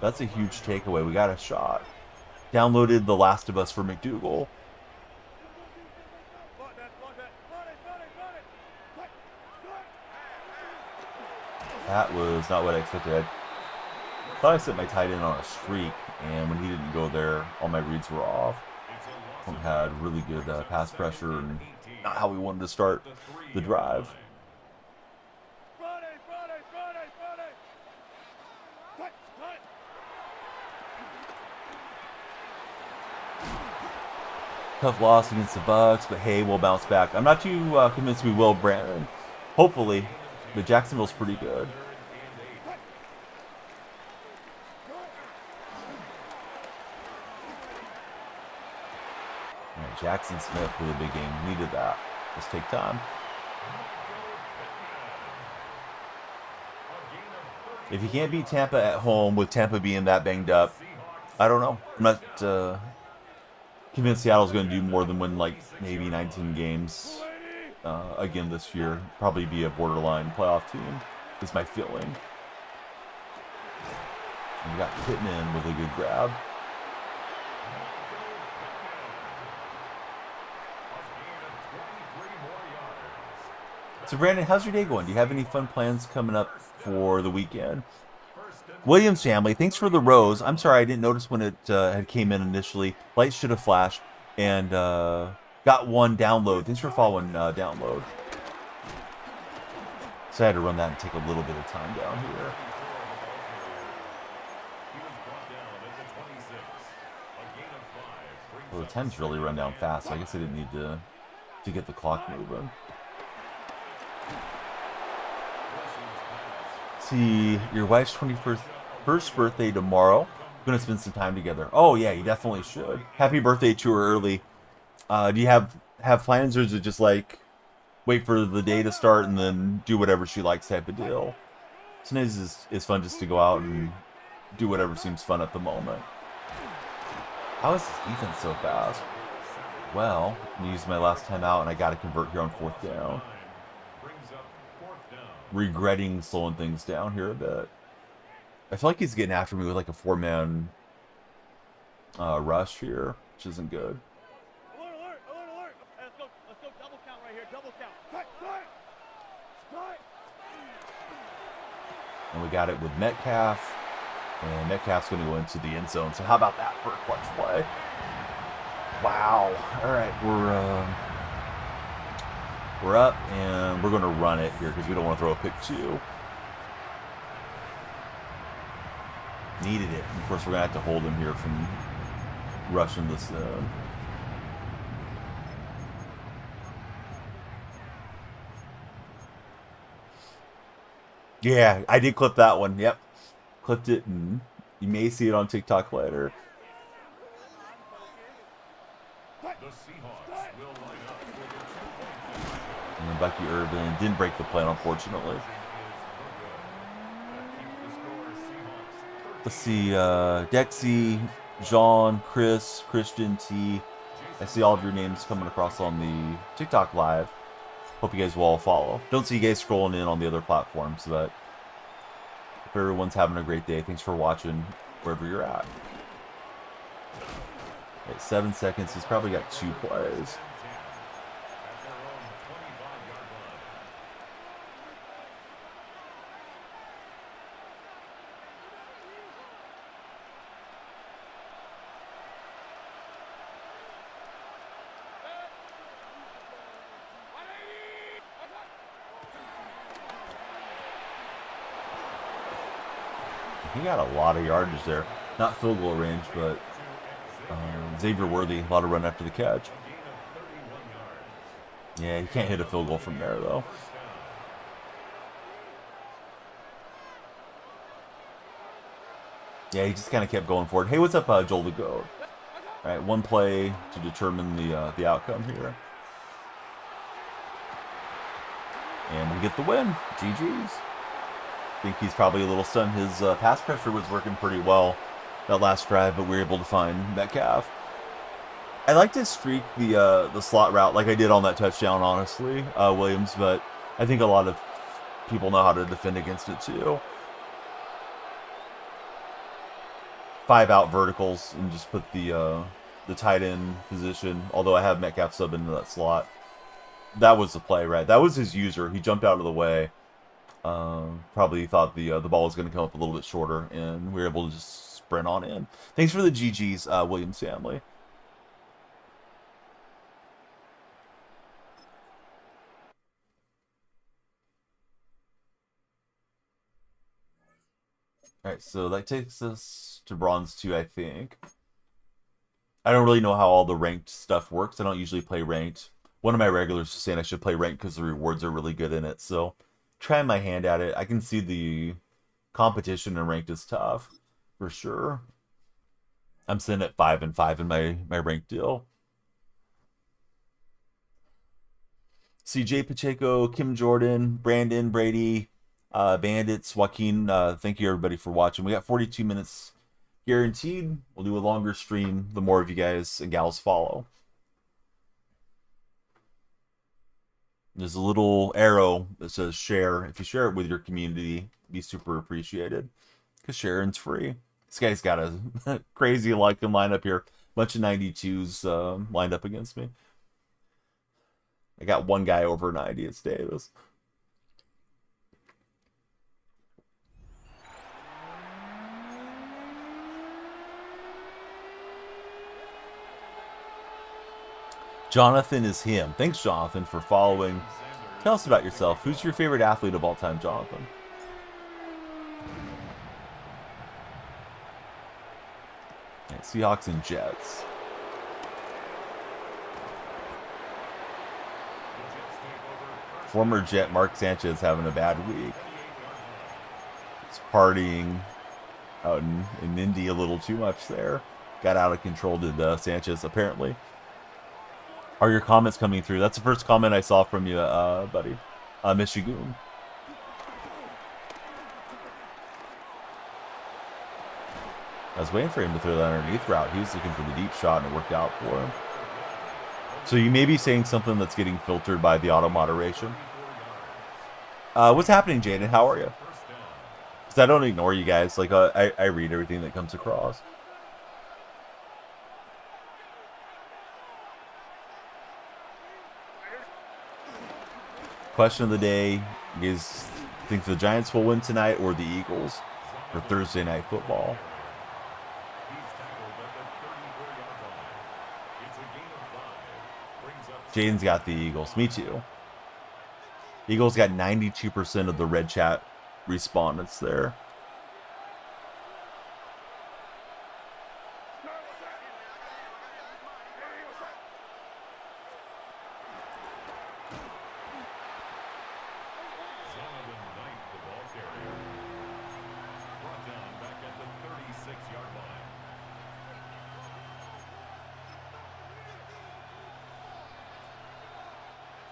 S1: That's a huge takeaway. We got a shot. Downloaded The Last of Us for McDougal. That was not what I expected. I thought I set my tight end on a streak, and when he didn't go there, all my reads were off. Had really good pass pressure and not how we wanted to start the drive. Tough loss against the Bucks, but hey, we'll bounce back. I'm not too convinced we will, Brandon. Hopefully, but Jacksonville's pretty good. All right, Jackson Smith with a big game. Needed that. Let's take time. If you can't beat Tampa at home with Tampa being that banged up, I don't know. I'm not convinced Seattle's going to do more than win like maybe 19 games again this year. Probably be a borderline playoff team is my feeling. And we got Pittman with a good grab. So Brandon, how's your day going? Do you have any fun plans coming up for the weekend? Williams family, thanks for the rose. I'm sorry I didn't notice when it had came in initially. Lights should have flashed. And got one download. Thanks for following download. So I had to run that and take a little bit of time down here. Well, the time's really run down fast, so I guess I didn't need to get the clock moving. See, your wife's 21st birthday tomorrow. Gonna spend some time together. Oh yeah, you definitely should. Happy birthday to her early. Do you have plans, or is it just like wait for the day to start and then do whatever she likes type of deal? Sometimes it's fun just to go out and do whatever seems fun at the moment. How is this defense so fast? Well, I used my last time out and I got to convert here on 4th down. Regretting slowing things down here a bit. I feel like he's getting after me with like a 4-man rush here, which isn't good.
S2: Alert, alert, alert, alert. Let's go double count right here, double count.
S1: And we got it with Metcalf. And Metcalf's going to go into the end zone. So how about that for a clutch play? Wow. All right, we're up, and we're going to run it here because we don't want to throw a pick 2. Needed it. And of course, we're going to have to hold him here from rushing this in. Yeah, I did clip that one. Yep. Clipped it, and you may see it on TikTok later. And then Bucky Irvin didn't break the plan, unfortunately. Let's see, Dexy, Jean, Chris, Christian, T. I see all of your names coming across on the TikTok live. Hope you guys will all follow. Don't see you guys scrolling in on the other platforms, but if everyone's having a great day, thanks for watching wherever you're at. At 7 seconds, he's probably got 2 plays. He got a lot of yardage there. Not field goal range, but Xavier Worthy, a lot of run after the catch. Yeah, you can't hit a field goal from there, though. Yeah, he just kind of kept going forward. Hey, what's up, Joel the Goat? All right, one play to determine the outcome here. And we get the win. GG's. I think he's probably a little stunned. His pass pressure was working pretty well that last drive, but we were able to find Metcalf. I like to streak the slot route like I did on that touchdown, honestly, Williams, but I think a lot of people know how to defend against it too. 5 out verticals and just put the tight end position, although I have Metcalf sub into that slot. That was the play, right? That was his user. He jumped out of the way. Probably thought the ball was going to come up a little bit shorter, and we were able to just sprint on in. Thanks for the GGs, Williams family. All right, so that takes us to bronze 2, I think. I don't really know how all the ranked stuff works. I don't usually play ranked. One of my regulars was saying I should play ranked because the rewards are really good in it. So, trying my hand at it. I can see the competition in ranked is tough, for sure. I'm sitting at 5 and 5 in my ranked deal. CJ Pacheco, Kim Jordan, Brandon, Brady, Bandits, Joaquin. Thank you everybody for watching. We got 42 minutes guaranteed. We'll do a longer stream the more of you guys and gals follow. There's a little arrow that says share. If you share it with your community, be super appreciated. Because sharing's free. This guy's got a crazy looking lineup here. Bunch of 92s lined up against me. I got one guy over 90. It's Davis. Jonathan is him. Thanks, Jonathan, for following. Tell us about yourself. Who's your favorite athlete of all time, Jonathan? Okay, Seahawks and Jets. Former Jet Mark Sanchez having a bad week. He's partying out in Indy a little too much there. Got out of control, did Sanchez, apparently. Are your comments coming through? That's the first comment I saw from you, buddy. Michigan. I was waiting for him to throw that underneath route. He was looking for the deep shot, and it worked out for him. So you may be saying something that's getting filtered by the auto moderation. What's happening, Jaden? How are you? Because I don't ignore you guys. Like I read everything that comes across. Question of the day is: think the Giants will win tonight or the Eagles for Thursday Night Football? Jaden's got the Eagles. Me too. Eagles got 92% of the red chat respondents there.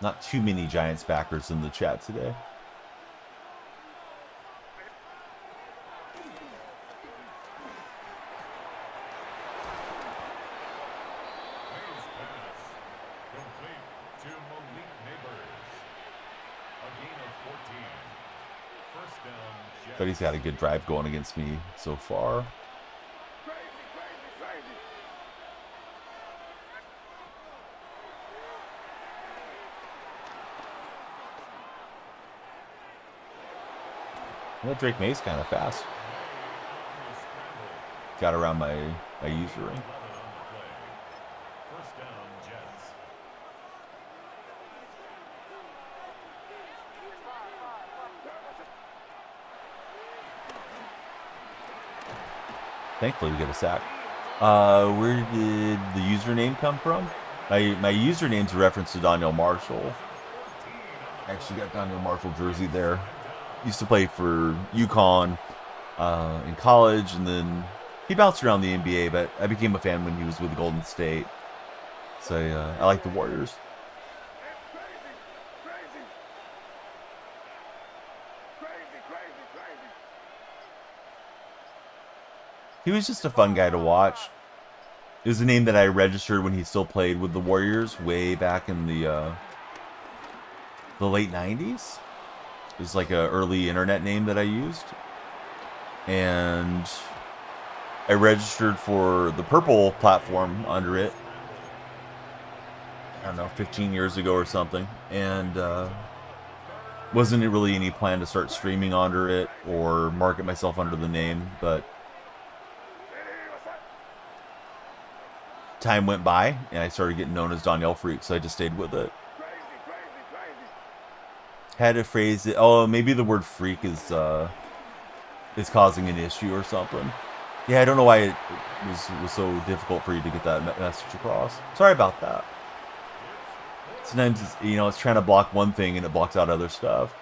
S1: Not too many Giants backers in the chat today. But he's got a good drive going against me so far. Well, Drake May's kind of fast. Got around my user ring. Thankfully, we get a sack. Where did the username come from? My username's a reference to Daniel Marshall. I actually got Daniel Marshall jersey there. Used to play for UConn in college, and then he bounced around the NBA, but I became a fan when he was with Golden State. So I like the Warriors. He was just a fun guy to watch. It was a name that I registered when he still played with the Warriors way back in the late 90s. It was like an early internet name that I used. And I registered for the Purple platform under it. I don't know, 15 years ago or something. And Wasn't really any plan to start streaming under it or market myself under the name, but time went by and I started getting known as Danielle Freak, so I just stayed with it. Had to phrase it. Oh, maybe the word freak is causing an issue or something. Yeah, I don't know why it was so difficult for you to get that message across. Sorry about that. Sometimes it's, it's trying to block one thing and it blocks out other stuff.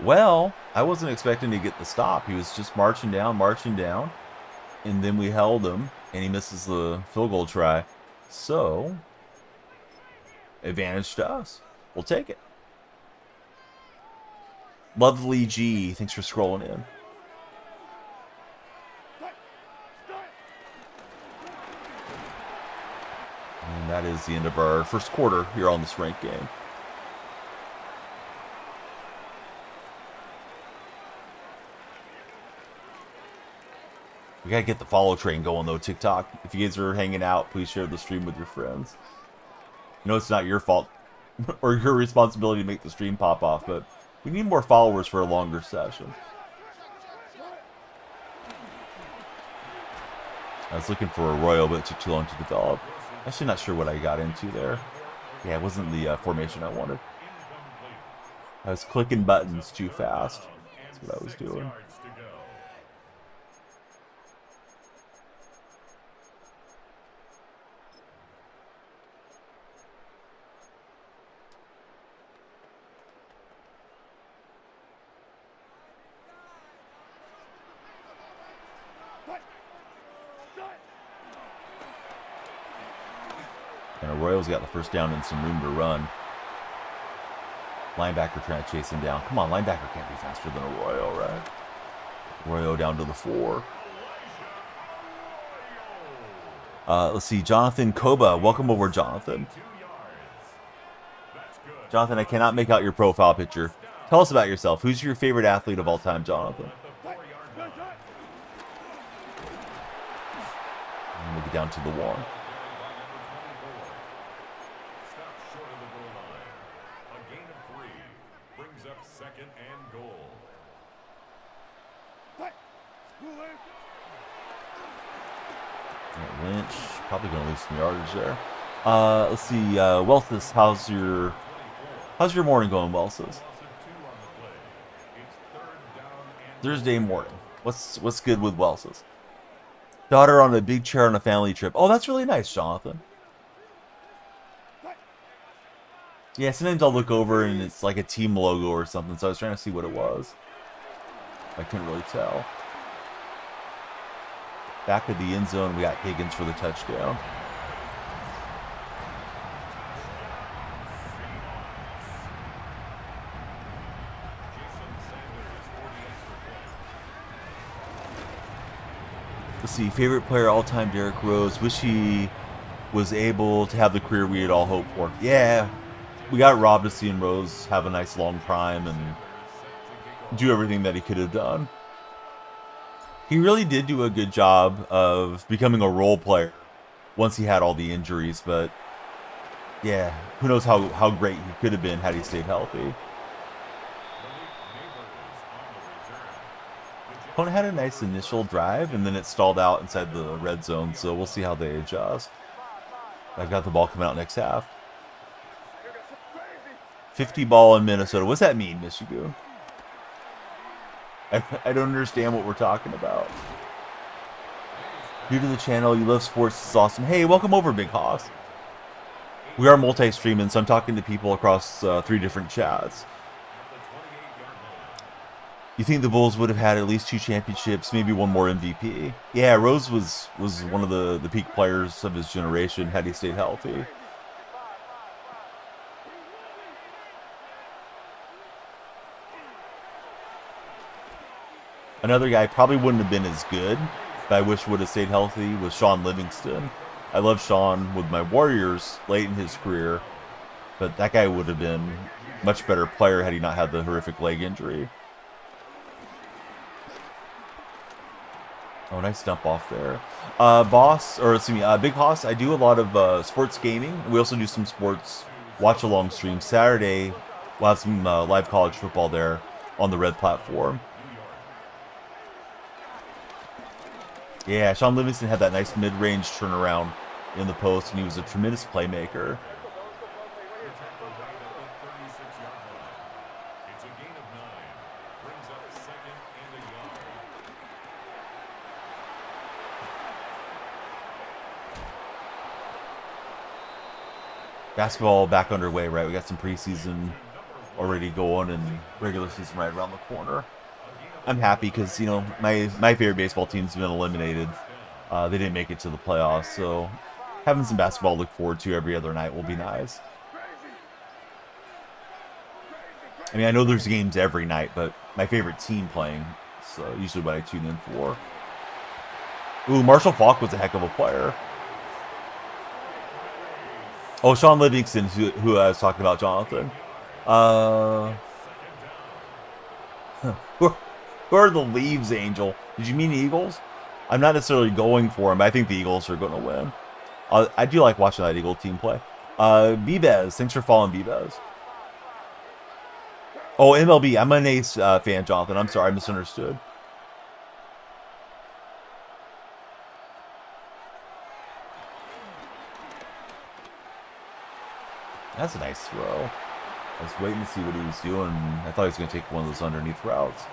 S1: Well, I wasn't expecting to get the stop. He was just marching down, and then we held him, and he misses the field goal try. So, advantage to us. We'll take it. Lovely G, thanks for scrolling in. And that is the end of our first quarter here on this ranked game. We gotta get the follow train going though, TikTok. If you guys are hanging out, please share the stream with your friends. I know it's not your fault or your responsibility to make the stream pop off, but we need more followers for a longer session. I was looking for a Royal, but it took too long to develop. Actually not sure what I got into there. Yeah, it wasn't the formation I wanted. I was clicking buttons too fast. That's what I was doing. And Royals got the first down and some room to run. Linebacker trying to chase him down. Come on, linebacker can't be faster than a Royal, right? Royal down to the 4. Let's see, Jonathan Koba. Welcome over, Jonathan. Jonathan, I cannot make out your profile picture. Tell us about yourself. Who's your favorite athlete of all time, Jonathan? And we'll get down to the 1. Lynch probably going to lose some yardage there. Let's see, Welthus, how's your morning going, Welthus? Thursday morning. What's good with Welthus? Daughter on a big chair on a family trip. Oh, that's really nice, Jonathan. Yeah, sometimes I'll look over and it's like a team logo or something, so I was trying to see what it was. I couldn't really tell. Back of the end zone, we got Higgins for the touchdown. Let's see, favorite player all-time, Derrick Rose. Wish he was able to have the career we had all hoped for. Yeah, we got robbed of seeing Rose have a nice long prime and do everything that he could have done. He really did do a good job of becoming a role player once he had all the injuries, but yeah, who knows how great he could have been had he stayed healthy. Opponent had a nice initial drive, and then it stalled out inside the red zone, so we'll see how they adjust. I've got the ball coming out next half. 50 ball in Minnesota. What's that mean, Michigan? I don't understand what we're talking about. New to the channel, you love sports, it's awesome. Hey, welcome over, Big Hoss. We are multi-streaming, so I'm talking to people across 3 different chats. You think the Bulls would have had at least 2 championships, maybe 1 more MVP? Yeah, Rose was one of the peak players of his generation had he stayed healthy. Another guy probably wouldn't have been as good, but I wish would have stayed healthy, was Sean Livingston. I love Sean with my Warriors late in his career, but that guy would have been a much better player had he not had the horrific leg injury. Oh, nice dump off there. Big Hoss, I do a lot of sports gaming. We also do some sports watch along stream. Saturday, we'll have some live college football there on the red platform. Yeah, Sean Livingston had that nice mid-range turnaround in the post, and he was a tremendous playmaker.
S3: It's a gain of 9. Brings up 2nd and a yard.
S1: Basketball back underway, right? We got some preseason already going and regular season right around the corner. I'm happy because, you know, my favorite baseball team's been eliminated. They didn't make it to the playoffs, so having some basketball to look forward to every other night will be nice. I mean, I know there's games every night, but my favorite team playing, so usually what I tune in for. Ooh, Marshall Faulk was a heck of a player. Oh, Sean Livingston, who I was talking about, Jonathan. Who are the Leaves, Angel? Did you mean Eagles? I'm not necessarily going for them, but I think the Eagles are going to win. I do like watching that Eagle team play. B-Bez, thanks for following B-Bez. Oh, MLB, I'm an Ace fan, Jonathan. I'm sorry, I misunderstood. That's a nice throw. I was waiting to see what he was doing. I thought he was going to take one of those underneath routes.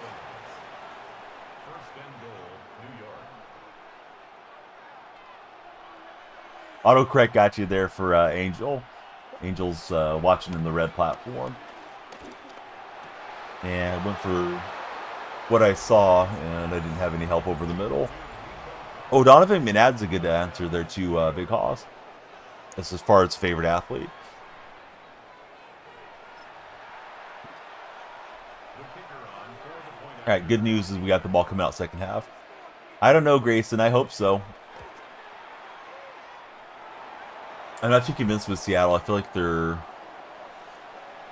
S1: Autocorrect got you there for Angel. Angel's watching in the red platform. And I went for what I saw, and I didn't have any help over the middle. Oh, Donovan McNabb's a good answer there too, Big Hoss. That's as far as favorite athlete. All right, good news is we got the ball coming out second half. I don't know, Grayson. I hope so. I'm not too convinced with Seattle. I feel like they're a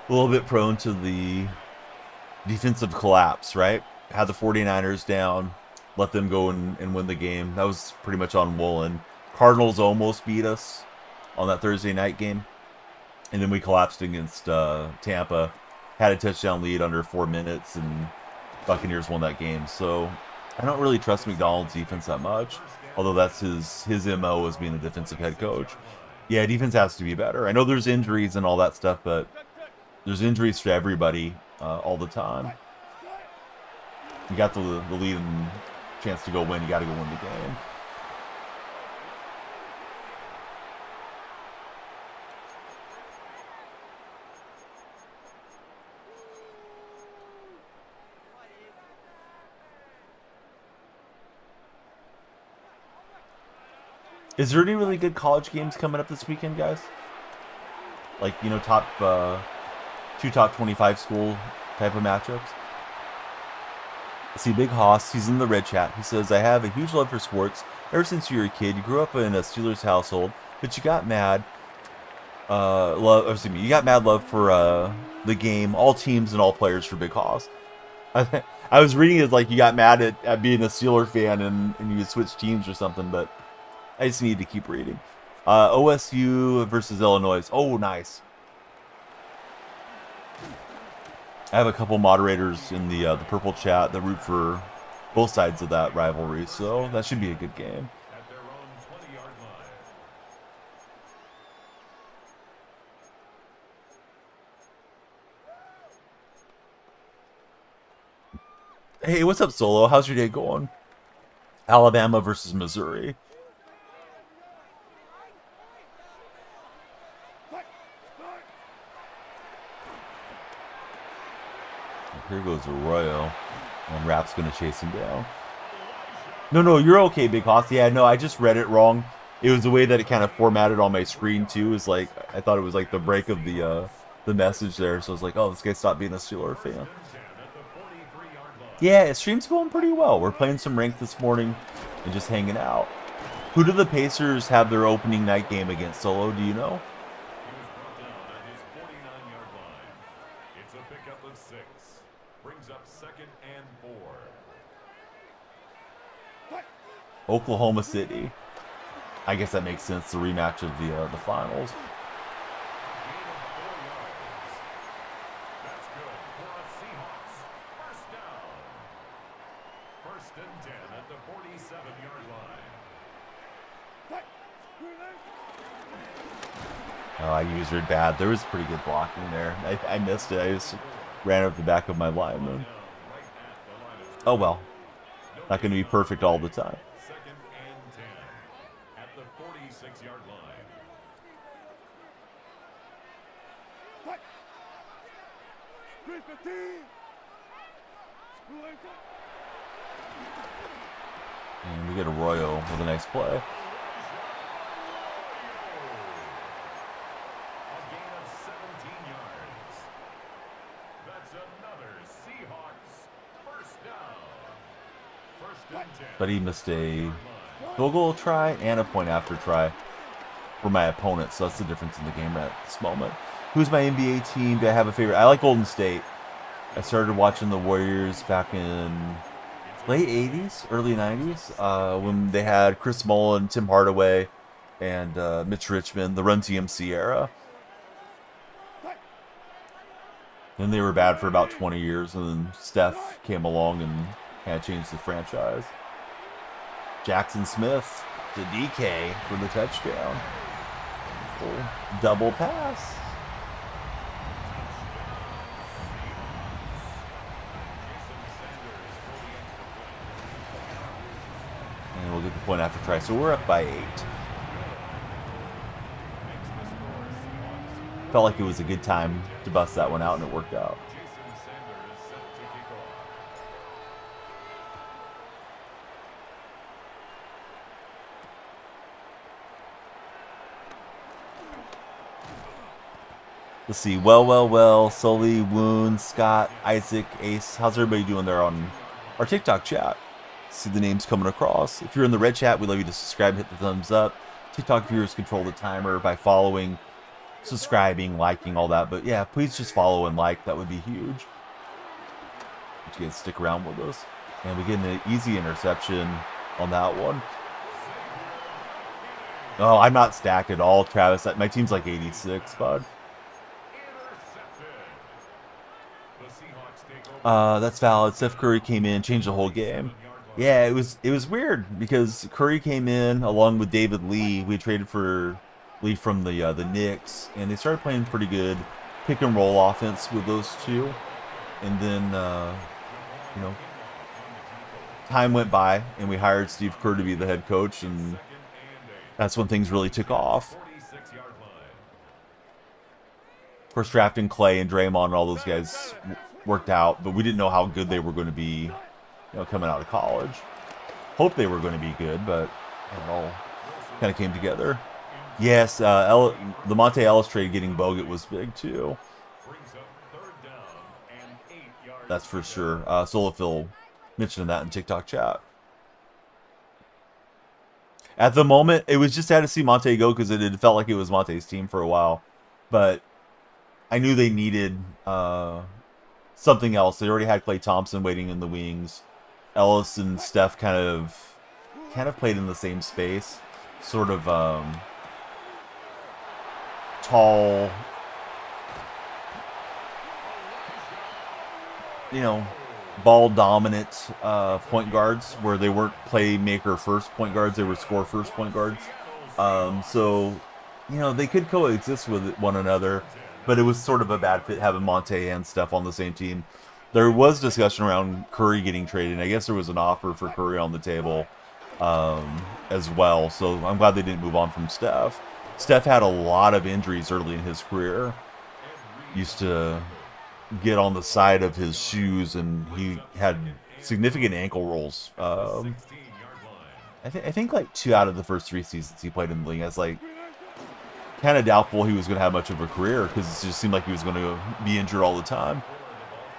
S1: little bit prone to the defensive collapse, right? Had the 49ers down, let them go and win the game. That was pretty much on Woolen. Cardinals almost beat us on that Thursday night game. And then we collapsed against Tampa. Had a touchdown lead under 4 minutes, and Buccaneers won that game. So I don't really trust McDonald's defense that much, although that's his MO as being a defensive head coach. Yeah, defense has to be better. I know there's injuries and all that stuff, but there's injuries to everybody all the time. You got the lead and chance to go win. You got to go win the game. Is there any really good college games coming up this weekend, guys? Like, you know, two top 25 school type of matchups? See, Big Hoss, he's in the red chat. He says, I have a huge love for sports. Ever since you were a kid, you grew up in a Steelers household, but you got mad. You got mad love for the game, all teams and all players for Big Hoss. I was reading it like you got mad at being a Steeler fan and you would switch teams or something, but I just need to keep reading. OSU versus Illinois. Oh, nice. I have a couple moderators in the purple chat that root for both sides of that rivalry, so that should be a good game.
S3: At their own 20-yard line.
S1: Hey, what's up, Solo? How's your day going? Alabama versus Missouri. Here goes Arroyo, and Rap's going to chase him down. No, you're okay, Big Hoss. Yeah, no, I just read it wrong. It was the way that it kind of formatted on my screen, too. Is like, I thought it was like the break of the message there, so I was like, oh, this guy stopped being a Steeler fan. Yeah, stream's going pretty well. We're playing some ranked this morning and just hanging out. Who do the Pacers have their opening night game against, Solo? Do you know?
S3: He was brought down at his 49-yard line. It's a pickup of 6. Brings up 2nd and 4.
S1: Oklahoma City. I guess that makes sense. The rematch of the finals.
S3: 27-yard line.
S1: Oh, I used it bad. There was pretty good blocking there. I missed it. I just ran up the back of my lineman. Oh well. Not going to be perfect all the time.
S3: 2nd and 10 at the 46-yard line.
S1: And we get Arroyo with a nice play.
S3: A gain of 17 yards. That's another Seahawks first down. 1st and 10.
S1: But he missed a field goal try and a point after try for my opponent. So that's the difference in the game at this moment. Who's my NBA team? Do I have a favorite? I like Golden State. I started watching the Warriors back in late 80s, early 90s, when they had Chris Mullin, Tim Hardaway, and Mitch Richmond, the Run TMC era. Then they were bad for about 20 years, and then Steph came along and kind of changed the franchise. Jackson Smith to DK for the touchdown. Double pass. And we'll get the point after try. So we're up by 8. Felt like it was a good time to bust that one out, and it worked out. Let's see. Well. Sully, Woon, Scott, Isaac, Ace. How's everybody doing there on our TikTok chat? See the names coming across. If you're in the red chat, we'd love you to subscribe, hit the thumbs up. TikTok viewers control the timer by following, subscribing, liking, all that. But yeah, please just follow and like. That would be huge. But you guys stick around with us. And we get an easy interception on that one. Oh, I'm not stacked at all, Travis. My team's like 86, bud. That's valid. Steph Curry came in, changed the whole game. Yeah, it was weird because Curry came in along with David Lee. We traded for Lee from the Knicks, and they started playing pretty good pick and roll offense with those two. And then time went by, and we hired Steve Kerr to be the head coach, and that's when things really took off. Of course, drafting Clay and Draymond and all those guys worked out, but we didn't know how good they were going to be, coming out of college. Hoped they were going to be good, but it all kind of came together. Yes, the Monte Ellis trade getting Bogut was big too. That's for sure. Solifil mentioned that in TikTok chat. At the moment, it was just sad to see Monte go because it felt like it was Monte's team for a while, but I knew they needed something else. They already had Klay Thompson waiting in the wings. Ellis and Steph kind of played in the same space, sort of tall, ball dominant point guards, where they weren't playmaker first point guards, they were score first point guards. So they could coexist with one another, but it was sort of a bad fit having Monte and Steph on the same team. There was discussion around Curry getting traded. I guess there was an offer for Curry on the table as well. So I'm glad they didn't move on from Steph. Steph had a lot of injuries early in his career. Used to get on the side of his shoes, and he had significant ankle rolls. I think like 2 out of the first 3 seasons he played in the league. I was like kind of doubtful he was going to have much of a career because it just seemed like he was going to be injured all the time.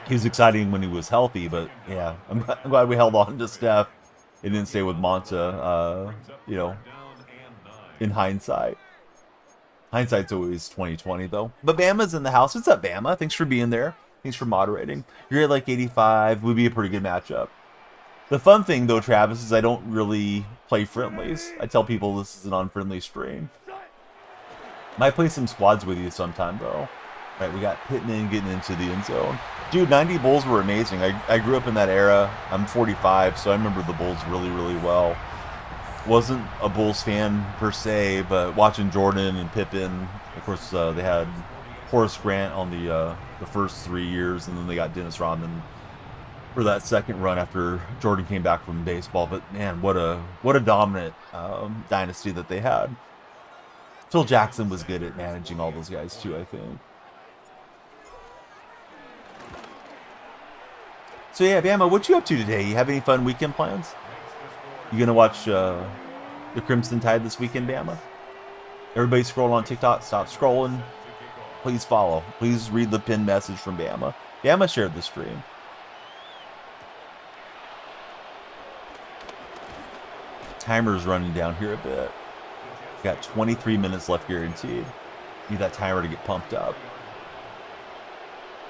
S1: He was exciting when he was healthy, but yeah, I'm glad we held on to Steph and didn't stay with Monta. In hindsight. Hindsight's always 20/20 though. But Bama's in the house. What's up, Bama? Thanks for being there. Thanks for moderating. You're at like 85. Would be a pretty good matchup. The fun thing though, Travis, is I don't really play friendlies. I tell people this is an unfriendly stream. Might play some squads with you sometime though. All right, we got Pittman getting into the end zone. Dude, 90 Bulls were amazing. I grew up in that era. I'm 45, so I remember the Bulls really, really well. Wasn't a Bulls fan per se, but watching Jordan and Pippen, of course, they had Horace Grant on the first 3 years, and then they got Dennis Rodman for that second run after Jordan came back from baseball. But man, what a dominant dynasty that they had. Phil Jackson was good at managing all those guys too, I think. So yeah, Bama, what you up to today? You have any fun weekend plans? You gonna watch the Crimson Tide this weekend, Bama? Everybody scroll on TikTok. Stop scrolling. Please follow. Please read the pinned message from Bama. Bama shared the stream. Timer's running down here a bit. Got 23 minutes left guaranteed. Need that timer to get pumped up.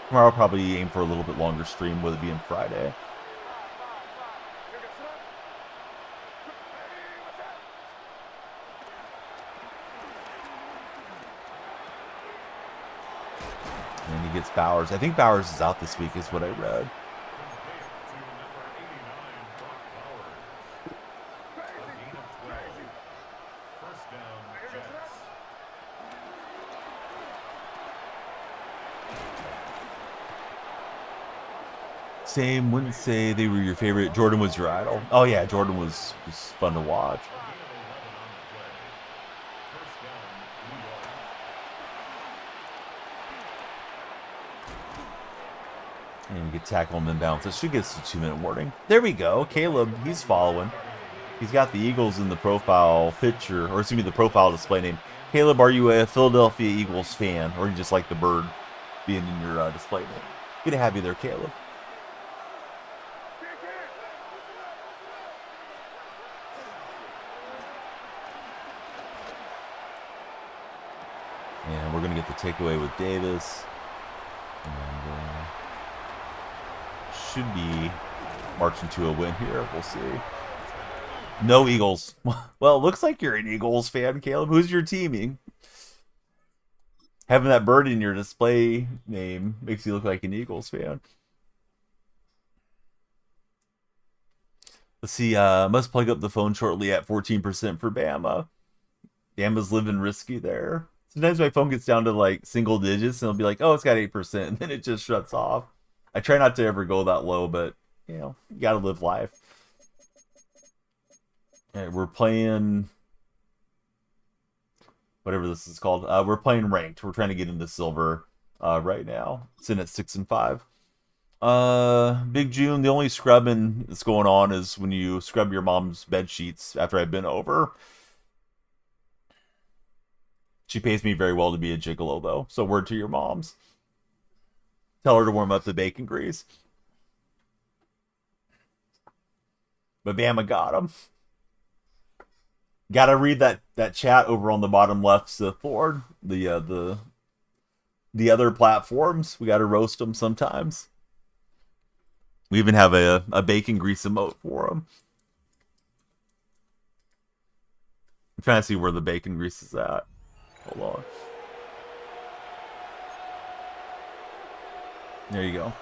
S1: Tomorrow I'll probably aim for a little bit longer stream, with it being Friday. And he gets Bowers. I think Bowers is out this week is what I read. Same, wouldn't say they were your favorite. Jordan was your idol. Oh yeah, Jordan was fun to watch. And we get tackle and then bounce. It should get us a 2-minute warning. There we go. Caleb, he's following. He's got the Eagles in the profile picture, or excuse me, the profile display name. Caleb, are you a Philadelphia Eagles fan, or you just like the bird being in your display name? Good to have you there, Caleb. And we're going to get the takeaway with Davis. And should be marching to a win here. We'll see. No Eagles. Well, it looks like you're an Eagles fan, Caleb. Who's your teaming? Having that bird in your display name makes you look like an Eagles fan. Let's see. Must plug up the phone shortly at 14% for Bama. Bama's living risky there. Sometimes my phone gets down to like single digits and it'll be like, oh, it's got 8%, and then it just shuts off. I try not to ever go that low, but you know, you gotta live life. All right, we're playing whatever this is called. We're playing ranked. We're trying to get into silver right now. It's in at 6 and 5. Big June, the only scrubbing that's going on is when you scrub your mom's bed sheets after I've been over. She pays me very well to be a gigolo, though. So word to your moms. Tell her to warm up the bacon grease. But Bama got him. Gotta read that chat over on the bottom left, Sith Lord. The other platforms. We gotta roast them sometimes. We even have a bacon grease emote for them. I'm trying to see where the bacon grease is at. Hold on. There you go.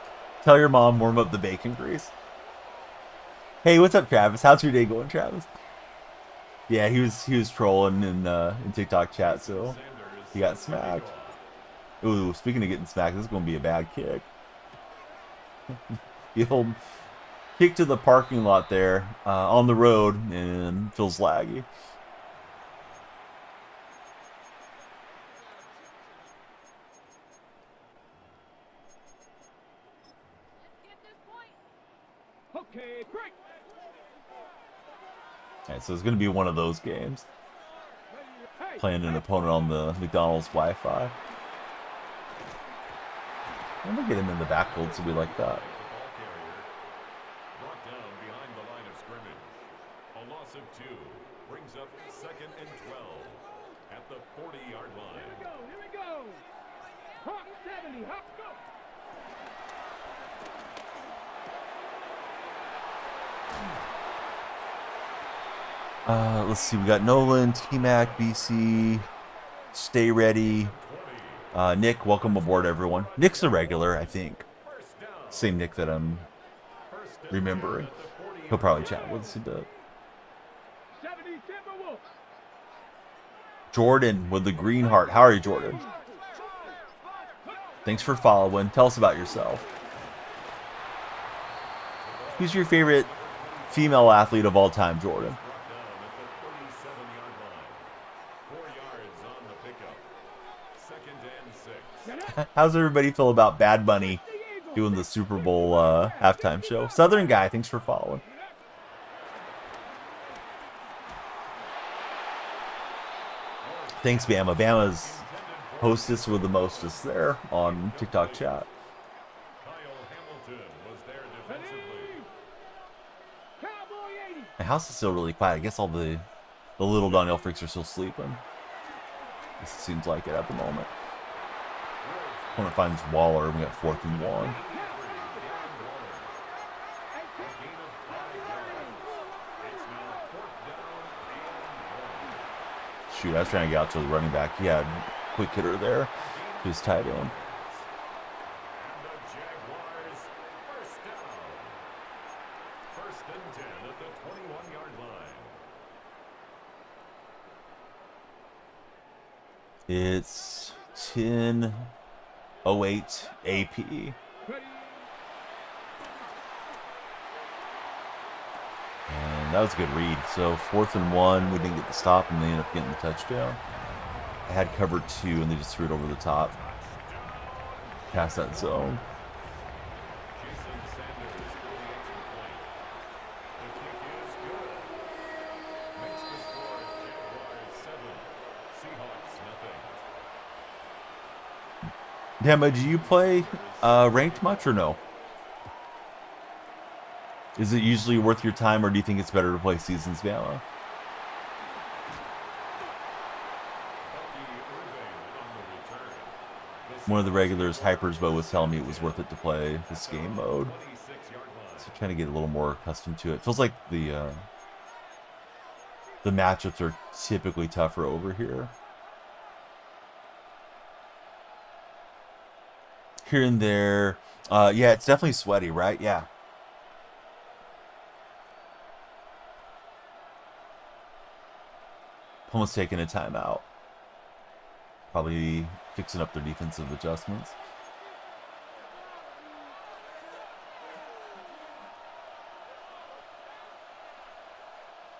S1: Tell your mom, warm up the bacon grease. Hey, what's up, Travis? How's your day going, Travis? Yeah, he was trolling in TikTok chat, so he got smacked. Ooh, speaking of getting smacked, this is going to be a bad kick. The old kick to the parking lot there on the road, and feels laggy.
S2: Okay, break.
S1: Alright, so it's going to be one of those games. Playing an opponent on the McDonald's Wi-Fi. I'm going to get him in the backfield, so we like that.
S3: Brought down behind the line of scrimmage. A loss of 2 brings up 2nd and 12 at the 40-yard line.
S2: Here we go. Hop 70, hop, go.
S1: Let's see, we got Nolan, T-Mac, BC, Stay Ready, Nick, welcome aboard, everyone. Nick's a regular, I think. Same Nick that I'm remembering. He'll probably chat with us a bit. Jordan with the green heart. How are you, Jordan? Thanks for following. Tell us about yourself. Who's your favorite female athlete of all time, Jordan? How's everybody feel about Bad Bunny doing the Super Bowl halftime show? Southern guy, thanks for following. Thanks, Bama. Bama's hostess with the mostest there on TikTok chat. My house is still really quiet. I guess all the little Donnell freaks are still sleeping. It seems like it at the moment. Opponent finds Waller. We got 4th and 1. Shoot, I was trying to get out to the running back. He had a quick hitter there. He was tight end. It's 10:08 AP. And that was a good read. So 4th and 1, we didn't get the stop, and they ended up getting the touchdown. I had cover 2, and they just threw it over the top. Past that zone. Dema, do you play ranked much or no? Is it usually worth your time, or do you think it's better to play Seasons Bama? One of the regulars, Hypersbo, was telling me it was worth it to play this game mode. So trying to get a little more accustomed to it. Feels like the matchups are typically tougher over here. Here and there. Yeah, it's definitely sweaty, right? Yeah. Almost taking a timeout. Probably fixing up their defensive adjustments.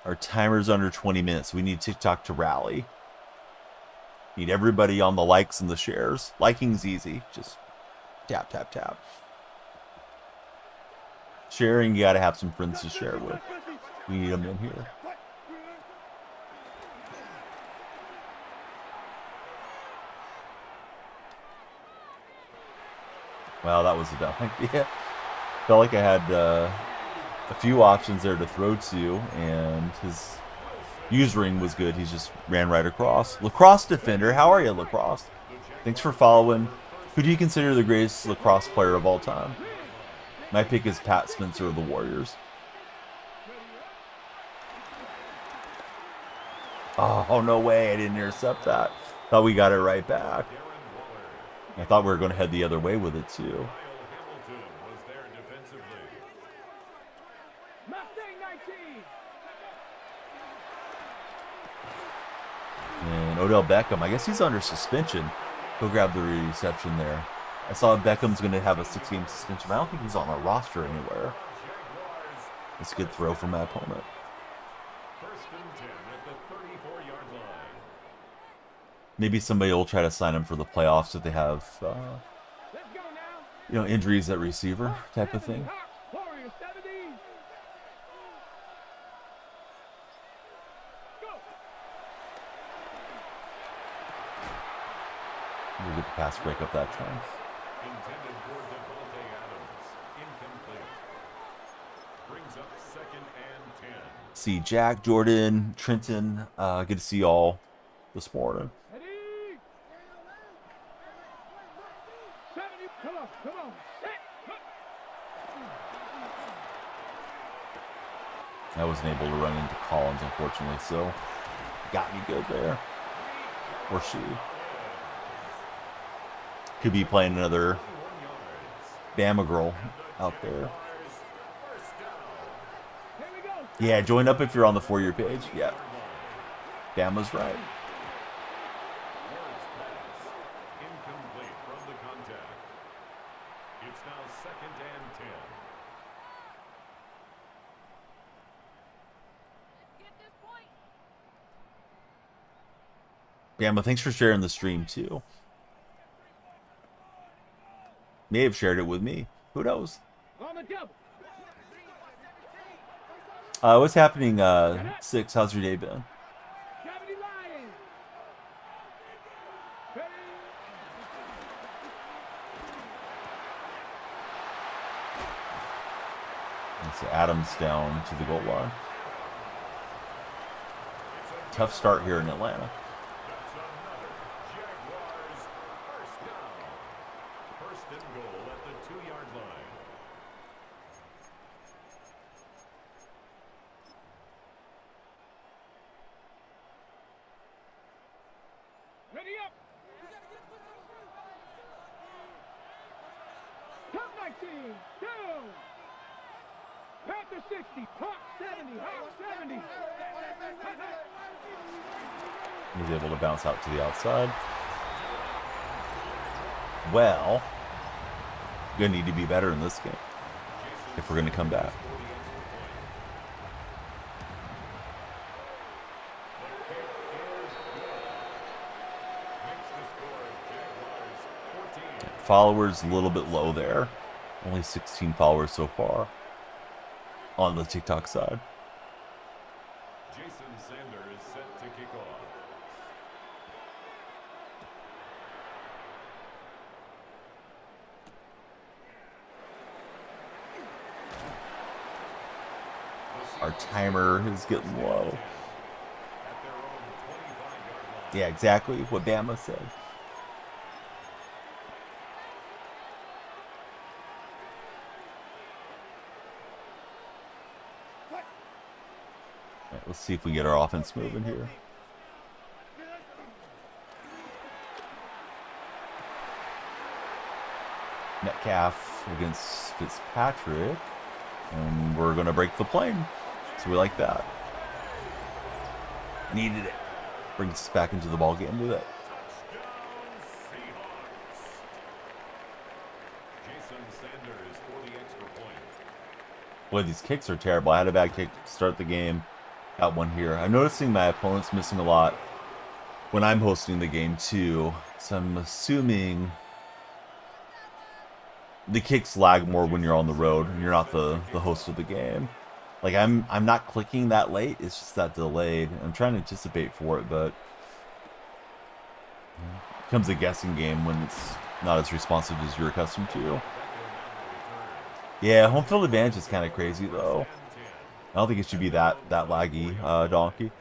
S1: Our timer's under 20 minutes. We need TikTok to rally. Need everybody on the likes and the shares. Liking's easy. Just tap, tap, tap. Sharing, you gotta have some friends to share with. We need them in here. Wow, that was a dumb idea. Felt like I had a few options there to throw to, and his use ring was good. He just ran right across. Lacrosse defender, how are you, Lacrosse? Thanks for following. Who do you consider the greatest lacrosse player of all time? My pick is Pat Spencer of the Warriors. Oh, no way. I didn't intercept that. Thought we got it right back. I thought we were going to head the other way with it, too. And Odell Beckham, I guess he's under suspension. He'll grab the reception there. I saw Beckham's going to have a 6-game suspension, but I don't think he's on our roster anywhere. It's a good throw from my opponent. Maybe somebody will try to sign him for the playoffs if they have, injuries at receiver type of thing. We'll get the pass break up that time. See Jack, Jordan, Trenton. Good to see y'all this morning. I wasn't able to run into Collins, unfortunately, so got me good there. Or she. Could be playing another Bama girl out there. Yeah, join up if you're on the For Your page. Yeah. Bama's right.
S3: Incomplete from the contact. It's now 2nd and 10.
S1: Bama, thanks for sharing the stream too. May have shared it with me. Who knows? What's happening, Six? How's your day been? So Adams down to the goal line. Tough start here in Atlanta.
S3: That's another Jaguars first down. First and goal at the 2-yard line.
S2: Ready up. Top 19. Down. Panther 60. Hawk 70. Hawk 70.
S1: He's able to bounce out to the outside. Well, we're gonna need to be better in this game if we're gonna come back. Followers a little bit low there. Only 16 followers so far on the TikTok side.
S3: Jason Sander is set to kick off.
S1: Our timer is getting low.
S3: At their own 25-yard line.
S1: Yeah, exactly what Bama said. All right, let's see if we get our offense moving here. Metcalf against Fitzpatrick. And we're going to break the plane. So we like that. Needed it. Brings us back into the ball game with it.
S3: Touchdown, Seahawks. Jason Sanders for the extra point.
S1: Boy, these kicks are terrible. I had a bad kick to start the game. Got one here. I'm noticing my opponent's missing a lot when I'm hosting the game too. So I'm assuming the kicks lag more when you're on the road and you're not the host of the game. Like I'm not clicking that late. It's just that delayed. I'm trying to anticipate for it, but it becomes a guessing game when it's not as responsive as you're accustomed to. Yeah, home field advantage is kind of crazy though. I don't think it should be that laggy, Donkey.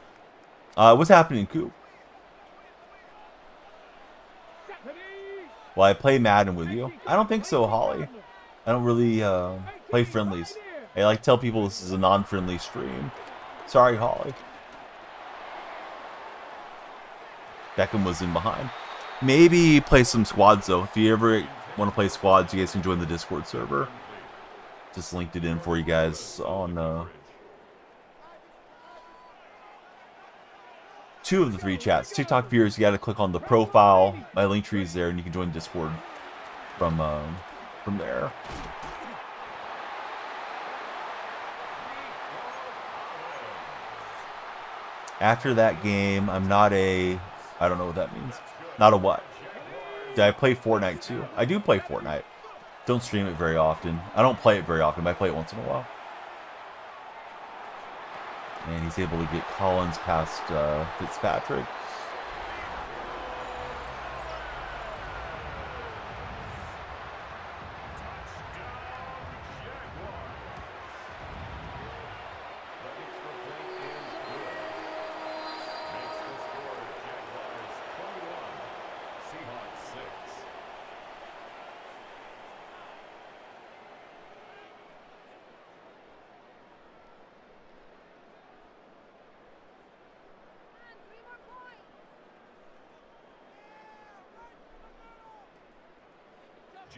S1: What's happening, Coop? Well, I play Madden with you. I don't think so, Holly. I don't really play friendlies. I like to tell people this is a non-friendly stream. Sorry, Holly. Beckham was in behind. Maybe play some squads, though. If you ever want to play squads, you guys can join the Discord server. Just linked it in for you guys on 2 of the 3 chats. TikTok viewers, you got to click on the profile. My link tree is there, and you can join Discord from there. After that game, I'm not a... I don't know what that means. Not a what? Did I play Fortnite too? I do play Fortnite. Don't stream it very often. I don't play it very often, but I play it once in a while. And he's able to get Collins past Fitzpatrick.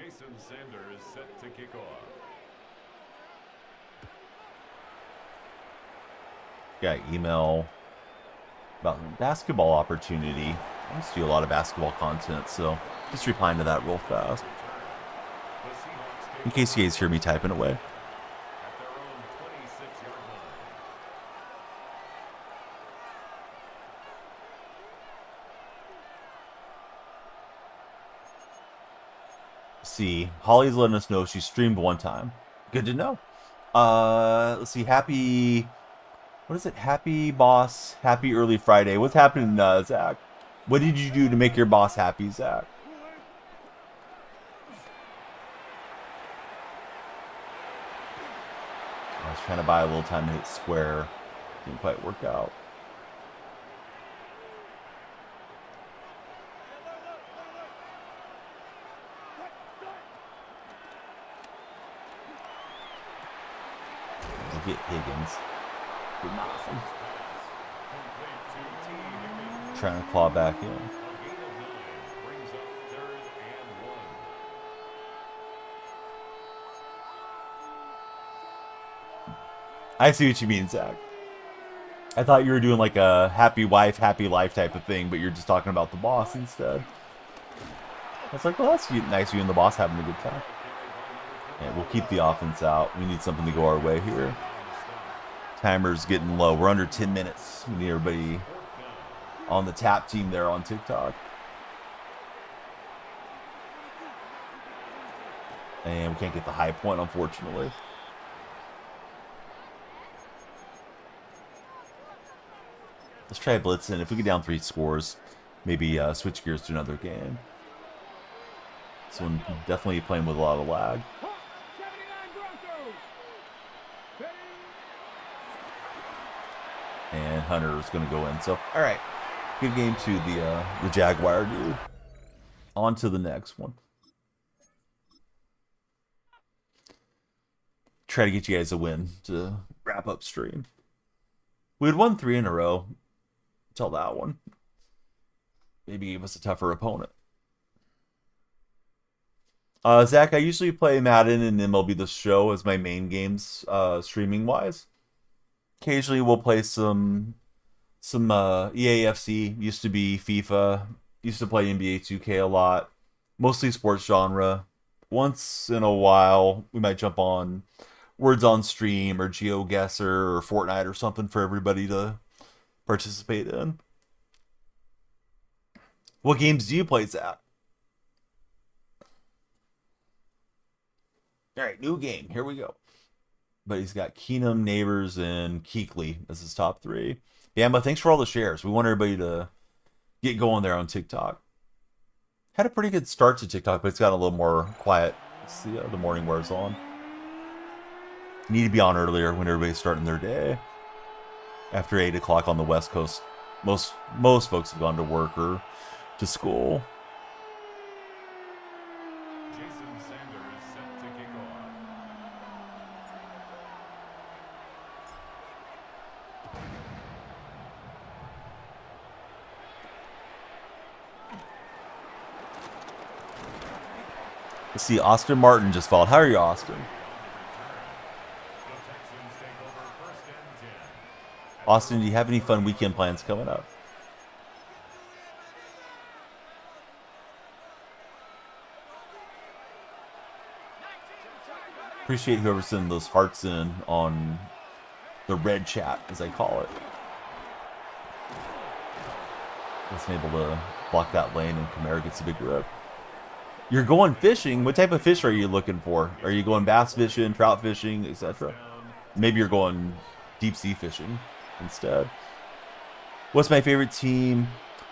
S3: Jason Sanders set to kick off.
S1: Got email about basketball opportunity. I used to do a lot of basketball content, so just replying to that real fast. In case you guys hear me typing away.
S3: At their own 26-yard line.
S1: See, Holly's letting us know she streamed one time. Good to know. Let's see. Happy, what is it? Happy boss. Happy early Friday. What's happening, Zach? What did you do to make your boss happy, Zach? I was trying to buy a little time to hit square. Didn't quite work out. We'll get Higgins. Good nothing. Trying to claw back in. I see what you mean, Zach. I thought you were doing like a happy wife, happy life type of thing, but you're just talking about the boss instead. I was like, well, that's nice, you and the boss having a good time. And we'll keep the offense out. We need something to go our way here. Timer's getting low. We're under 10 minutes. We need everybody on the tap team there on TikTok. And we can't get the high point, unfortunately. Let's try blitzing. If we get down 3 scores, maybe switch gears to another game. This one definitely playing with a lot of lag. And Hunter is going to go in. So, all right. Good game to the Jaguar dude. On to the next one. Try to get you guys a win to wrap up stream. We had won 3 in a row until that one. Maybe give us a tougher opponent. Zach, I usually play Madden and MLB The Show as my main games, streaming-wise. Occasionally we'll play some EAFC. Used to be FIFA. Used to play NBA 2K a lot. Mostly sports genre. Once in a while, we might jump on Words on Stream or GeoGuessr or Fortnite or something for everybody to participate in. What games do you play, Zach? All right, new game. Here we go. But he's got Keenum, Neighbors, and Keekly as his top 3. Bamba, thanks for all the shares. We want everybody to get going there on TikTok. Had a pretty good start to TikTok, but it's got a little more quiet. See, the morning wears on. Need to be on earlier when everybody's starting their day. After 8 o'clock on the West Coast, most folks have gone to work or to school.
S3: Jason Sanders set to kick off.
S1: Let's see, Austin Martin just followed. How are you, Austin? Austin, do you have any fun weekend plans coming up? Appreciate whoever sending those hearts in on the red chat, as I call it. Wasn't able to block that lane, and Kamara gets a big rip. You're going fishing. What type of fish are you looking for? Are you going bass fishing, trout fishing, etc.? Maybe you're going deep sea fishing instead. What's my favorite team?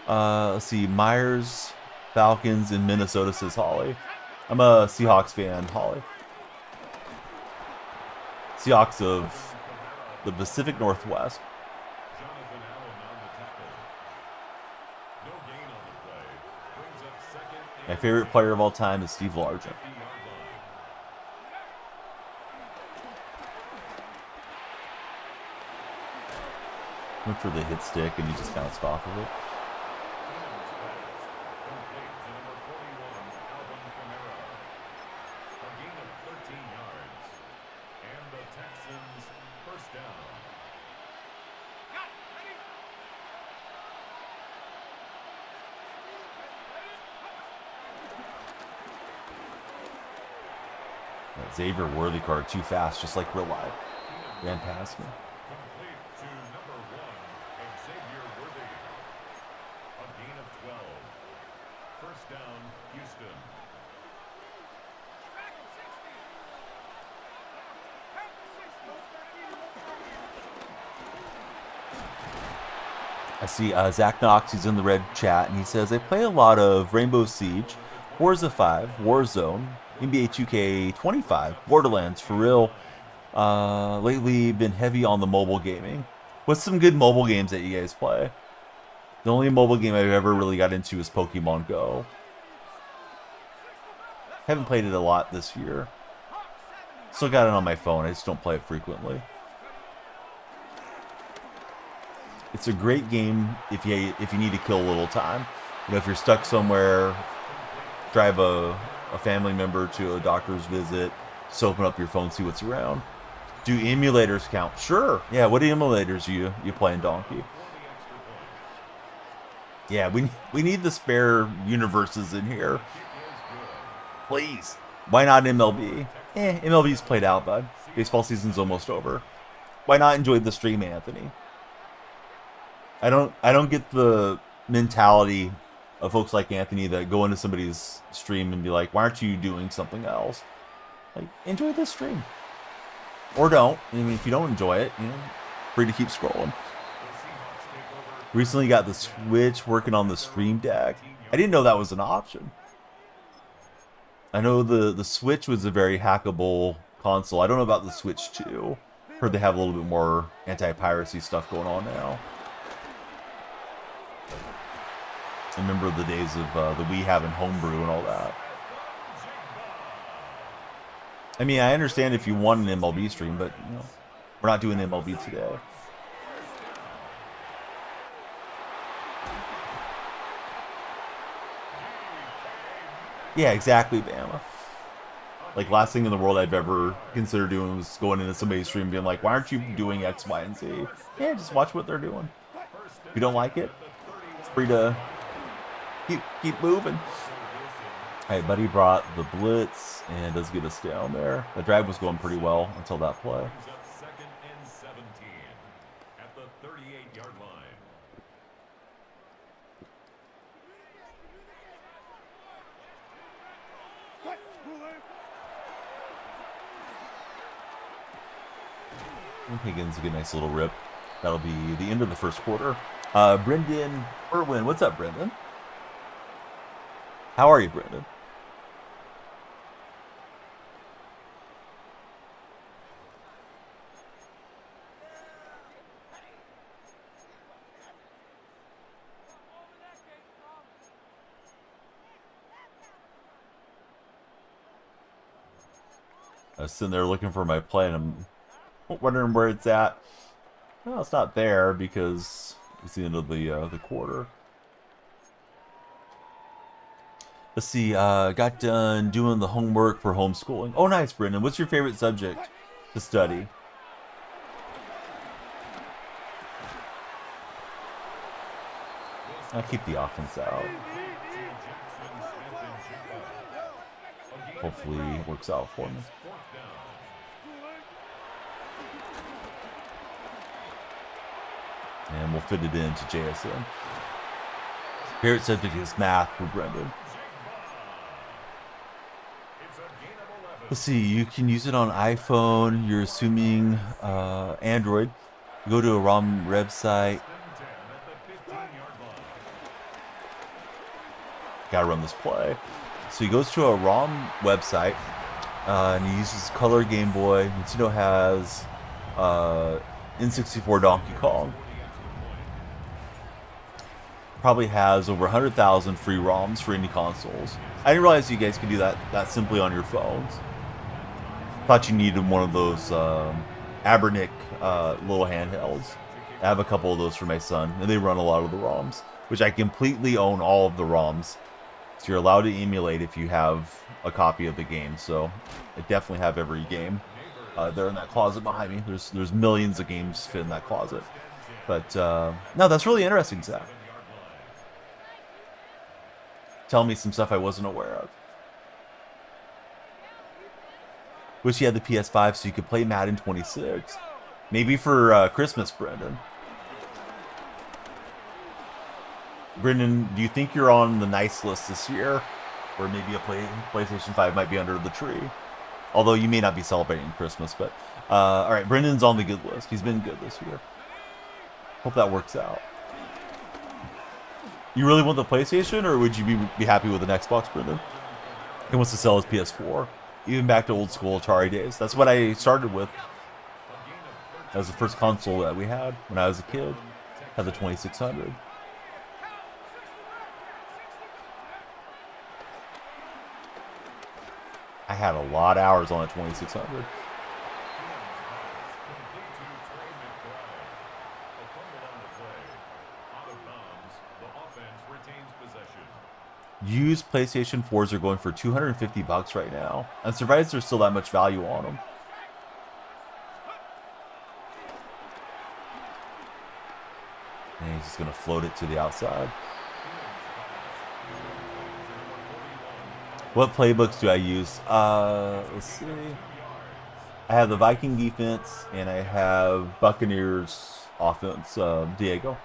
S1: Let's see. Myers, Falcons, and Minnesota, says Holly. I'm a Seahawks fan, Holly. Seahawks of the Pacific Northwest. My favorite player of all time is Steve Largent. Went for the hit stick and he just bounced off of it. That Xavier Worthy card too fast, just like real life. Ran past me.
S3: Complete to number 1, Xavier Worthy. A gain of 12. First down, Houston.
S1: I see Zach Knox, he's in the red chat, and he says, I play a lot of Rainbow Siege, Forza 5, Warzone, NBA 2K25, Borderlands, for real. Lately been heavy on the mobile gaming. What's some good mobile games that you guys play? The only mobile game I've ever really got into is Pokemon Go. Haven't played it a lot this year. Still got it on my phone, I just don't play it frequently. It's a great game if you need to kill a little time. You know, if you're stuck somewhere, drive a family member to a doctor's visit, just open up your phone, see what's around. Do emulators count? Sure. Yeah, what emulators you playing, Donkey? Yeah, we need the spare universes in here. Please. Why not MLB? MLB's played out, bud. Baseball season's almost over. Why not enjoy the stream, Anthony? I don't get the mentality of folks like Anthony that go into somebody's stream and be like, why aren't you doing something else? Like, enjoy this stream. Or don't. I mean, if you don't enjoy it, you know, free to keep scrolling. Recently got the Switch, working on the Stream Deck. I didn't know that was an option. I know the Switch was a very hackable console. I don't know about the Switch 2. Heard they have a little bit more anti-piracy stuff going on now. I remember the days of the Wii having homebrew and all that. I mean, I understand if you want an MLB stream, but you know, we're not doing MLB today. Yeah, exactly, Bama. Like, last thing in the world I've ever considered doing was going into somebody's stream and being like, why aren't you doing X, Y, and Z? Yeah, just watch what they're doing. If you don't like it, it's free to keep moving. Hey, buddy brought the blitz and does get us down there. The drive was going pretty well until that play.
S3: Second and 17 at the 38-yard line.
S1: Higgins get a nice little rip. That'll be the end of the first quarter. Brendan Irwin, what's up, Brendan? How are you, Brendan? I was sitting there looking for my play, and I'm wondering where it's at. Well, it's not there because it's the end of the quarter. Let's see. Got done doing the homework for homeschooling. Oh, nice, Brendan. What's your favorite subject to study? I'll keep the offense out. Hopefully it works out for me. And we'll fit it into JSN. Favorite subject is math for Brendan. Let's see, you can use it on iPhone. You're assuming Android. Go to a ROM website. Gotta run this play. So he goes to a ROM website and he uses Color Game Boy. Nintendo has N64 Donkey Kong. Probably has over 100,000 free ROMs for any consoles. I didn't realize you guys could do that simply on your phones. Thought you needed one of those Abernic little handhelds. I have a couple of those for my son, and they run a lot of the ROMs, which I completely own all of the ROMs. So you're allowed to emulate if you have a copy of the game. So I definitely have every game. They're in that closet behind me. There's millions of games fit in that closet. But no, that's really interesting, Zach. Tell me some stuff I wasn't aware of. Wish you had the PS5 so you could play Madden 26. Maybe for Christmas, Brendan. Brendan, do you think you're on the nice list this year? Or maybe a PlayStation 5 might be under the tree? Although you may not be celebrating Christmas, but... Alright, Brendan's on the good list. He's been good this year. Hope that works out. You really want the PlayStation, or would you be happy with an Xbox, Brendan? He wants to sell his PS4. Even back to old school Atari days. That's what I started with. That was the first console that we had when I was a kid. Had the 2600. I had a lot of hours on a 2600. Used PlayStation 4s are going for $250 right now. I'm surprised there's still that much value on them. And he's just going to float it to the outside. What playbooks do I use? Let's see. I have the Viking defense, and I have Buccaneers offense, Diego.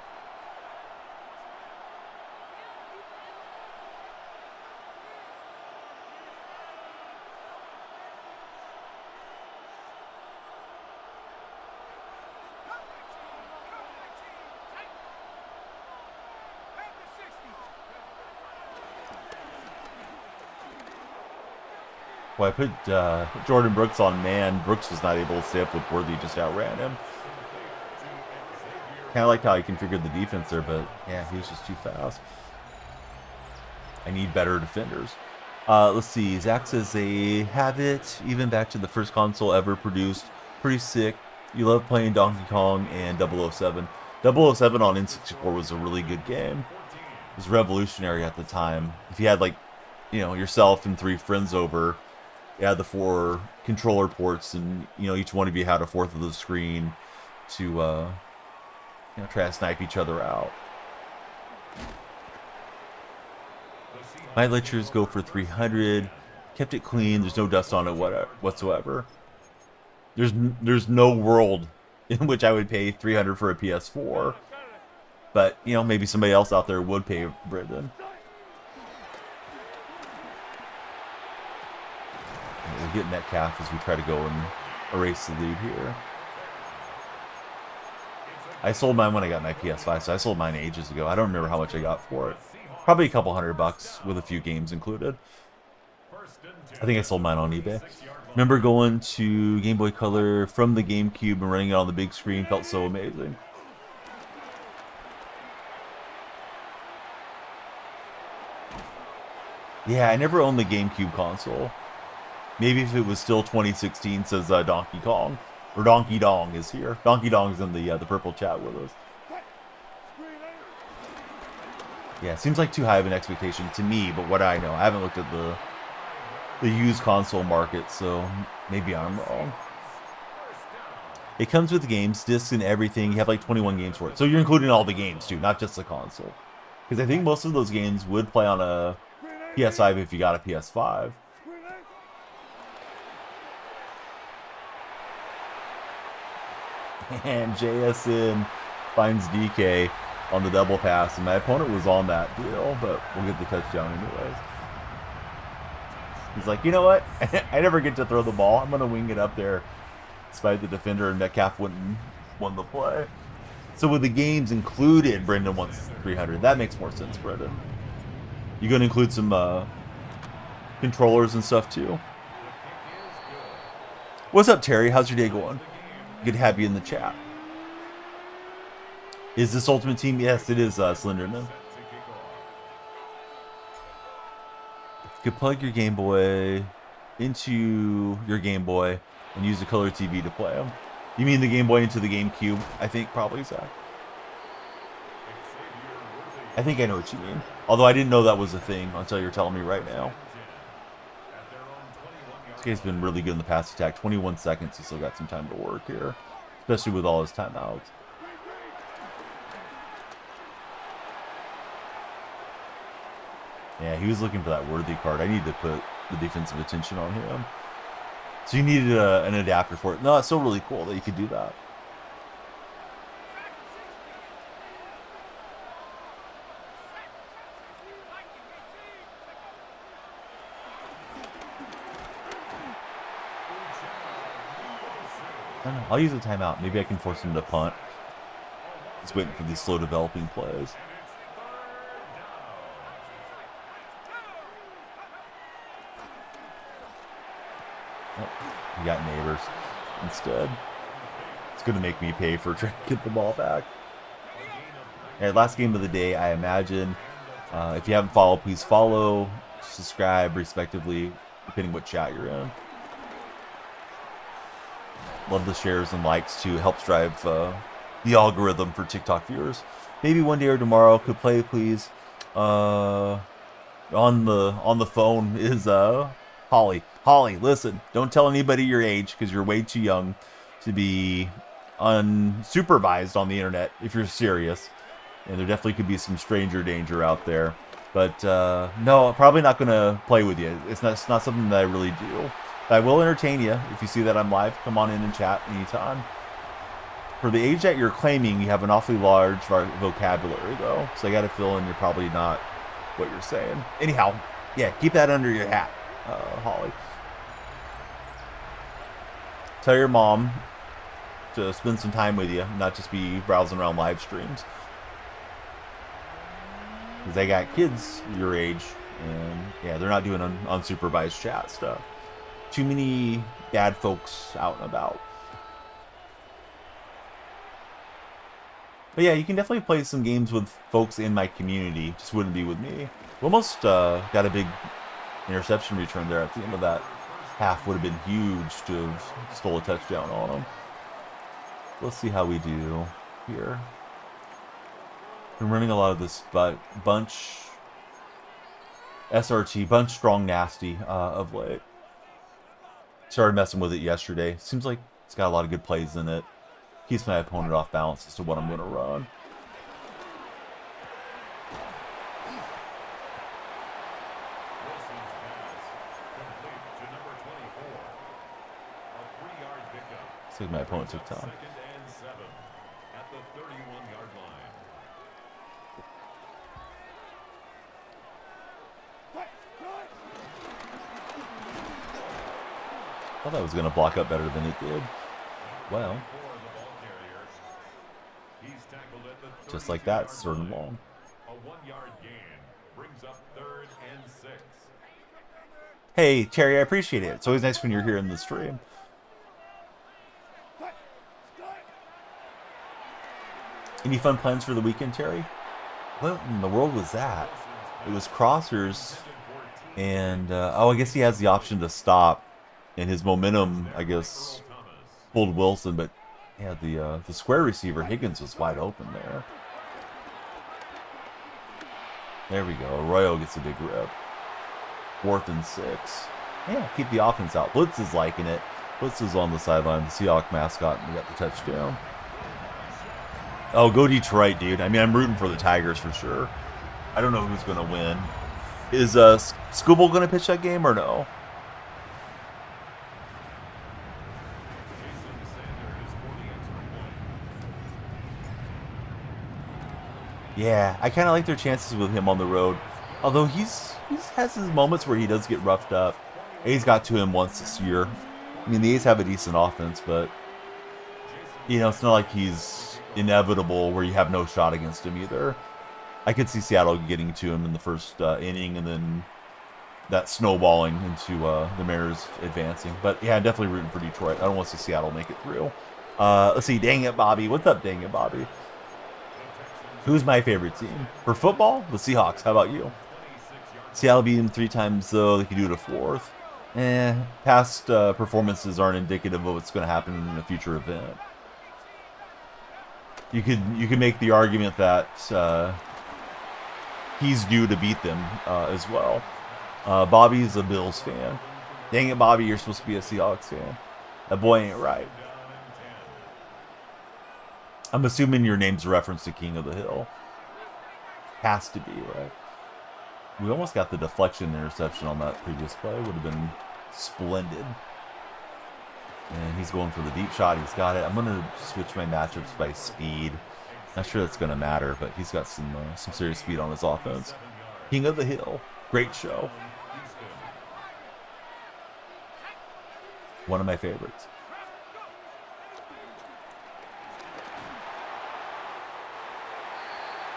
S1: Well, I put Jordan Brooks on man. Brooks was not able to stay up with Worthy, just outran him. Kind of liked how he configured the defense there, but yeah, he was just too fast. I need better defenders. Let's see. Zach says they have it, even back to the first console ever produced. Pretty sick. You love playing Donkey Kong and 007. 007 on N64 was a really good game. It was revolutionary at the time. If you had, like, you know, yourself and 3 friends over, you had the 4 controller ports, and, you know, each one of you had a fourth of the screen to, you know, try to snipe each other out. My lectures go for 300. Kept it clean. There's no dust on it whatsoever. There's no world in which I would pay 300 for a PS4. But, you know, maybe somebody else out there would pay Brendan. We'll get Metcalf as we try to go and erase the lead here. I sold mine when I got my PS5, so I sold mine ages ago. I don't remember how much I got for it. Probably a couple $100 with a few games included. I think I sold mine on eBay. Remember going to Game Boy Color from the GameCube and running it on the big screen. Felt so amazing. Yeah, I never owned the GameCube console. Maybe if it was still 2016, says Donkey Kong. Or Donkey Dong is here. Donkey Dong's in the purple chat with us. Yeah, seems like too high of an expectation to me, but what I know. I haven't looked at the used console market, so maybe I'm wrong. It comes with games, discs, and everything. You have like 21 games for it. So you're including all the games too, not just the console. Because I think most of those games would play on a PS5 if you got a PS5. And JSN finds DK on the double pass, and my opponent was on that deal, but we'll get the touchdown anyways. He's like, you know what? I never get to throw the ball. I'm going to wing it up there, despite the defender, and Metcalf won the play. So with the games included, Brendan wants 300. That makes more sense, Brendan. You going to include some controllers and stuff too? What's up, Terry? How's your day going? Good to have you in the chat. Is this Ultimate Team? Yes, it is, Slenderman. You could plug your Game Boy into your Game Boy and use the color TV to play them. You mean the Game Boy into the GameCube? I think probably, Zach. I think I know what you mean. Although I didn't know that was a thing until you're telling me right now. This guy's been really good in the pass attack. 21 seconds. He's still got some time to work here, especially with all his timeouts. Yeah, he was looking for that Worthy card. I need to put the defensive attention on him. So you needed an adapter for it. No, it's still really cool that you could do that. I don't know. I'll use a timeout. Maybe I can force him to punt. Just waiting for these slow developing plays. Oh, we got neighbors instead. It's going to make me pay for trying to get the ball back. And last game of the day, I imagine. If you haven't followed, please follow, subscribe, respectively, depending what chat you're in. Love the shares and likes to help drive the algorithm for TikTok viewers. Maybe one day or tomorrow. Could play, please. On the phone is Holly. Holly, listen. Don't tell anybody your age because you're way too young to be unsupervised on the internet if you're serious. And there definitely could be some stranger danger out there. But no, I'm probably not going to play with you. It's not something that I really do. I will entertain you. If you see that I'm live, come on in and chat anytime. For the age that you're claiming, you have an awfully large vocabulary, though. So I got to fill in you're probably not what you're saying. Anyhow, yeah, keep that under your hat, Holly. Tell your mom to spend some time with you, not just be browsing around live streams. Because they got kids your age, and yeah, they're not doing unsupervised chat stuff. Too many bad folks out and about. But yeah, you can definitely play some games with folks in my community. Just wouldn't be with me. We almost got a big interception return there at the end of that half. Would have been huge to have stole a touchdown on them. Let's see how we do here. I'm running a lot of this bunch SRT, bunch strong nasty of late. Started messing with it yesterday. Seems like it's got a lot of good plays in it. Keeps my opponent off balance as to what I'm going to run. Looks like my opponent took time. I thought that was going to block up better than it did. Well, just like that, it's third and long.
S3: A 1-yard gain brings up 3rd and 6.
S1: Hey, Terry, I appreciate it. It's always nice when you're here in the stream. Any fun plans for the weekend, Terry? What in the world was that? It was crossers, and oh, I guess he has the option to stop. And his momentum, I guess, pulled Wilson, but yeah, the square receiver Higgins was wide open there. There we go. Arroyo gets a big rip. 4th and 6. Yeah, keep the offense out. Blitz is liking it. Blitz is on the sideline. The Seahawks mascot, and we got the touchdown. Oh, go Detroit, dude. I mean, I'm rooting for the Tigers for sure. I don't know who's going to win. Is Scooble going to pitch that game or no? Yeah, I kind of like their chances with him on the road. Although he has his moments where he does get roughed up. A's got to him once this year. I mean, the A's have a decent offense, but you know, it's not like he's inevitable where you have no shot against him either. I could see Seattle getting to him in the first inning and then that snowballing into the Mariners advancing. But yeah, I'm definitely rooting for Detroit. I don't want to see Seattle make it through. Let's see. Dang it, Bobby. What's up, dang it, Bobby? Who's my favorite team? For football, the Seahawks. How about you? Seattle beat them 3 times, though. They could do it a 4th. Past performances aren't indicative of what's going to happen in a future event. You could make the argument that he's due to beat them as well. Bobby's a Bills fan. Dang it, Bobby, you're supposed to be a Seahawks fan. That boy ain't right. I'm assuming your name's a reference to King of the Hill. Has to be, right? We almost got the deflection interception on that previous play. Would have been splendid. And he's going for the deep shot. He's got it. I'm going to switch my matchups by speed. Not sure that's going to matter, but he's got some serious speed on his offense. King of the Hill. Great show. One of my favorites.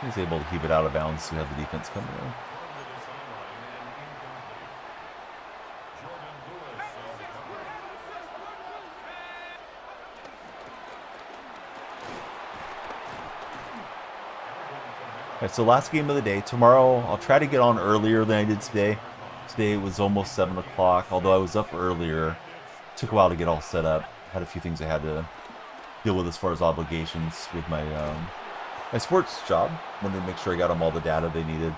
S1: He's able to keep it out of bounds to have the defense come in. All right, so last game of the day. Tomorrow, I'll try to get on earlier than I did today. Today it was almost 7 o'clock, although I was up earlier. It took a while to get all set up. Had a few things I had to deal with as far as obligations with my my sports job. Wanted to make sure I got them all the data they needed.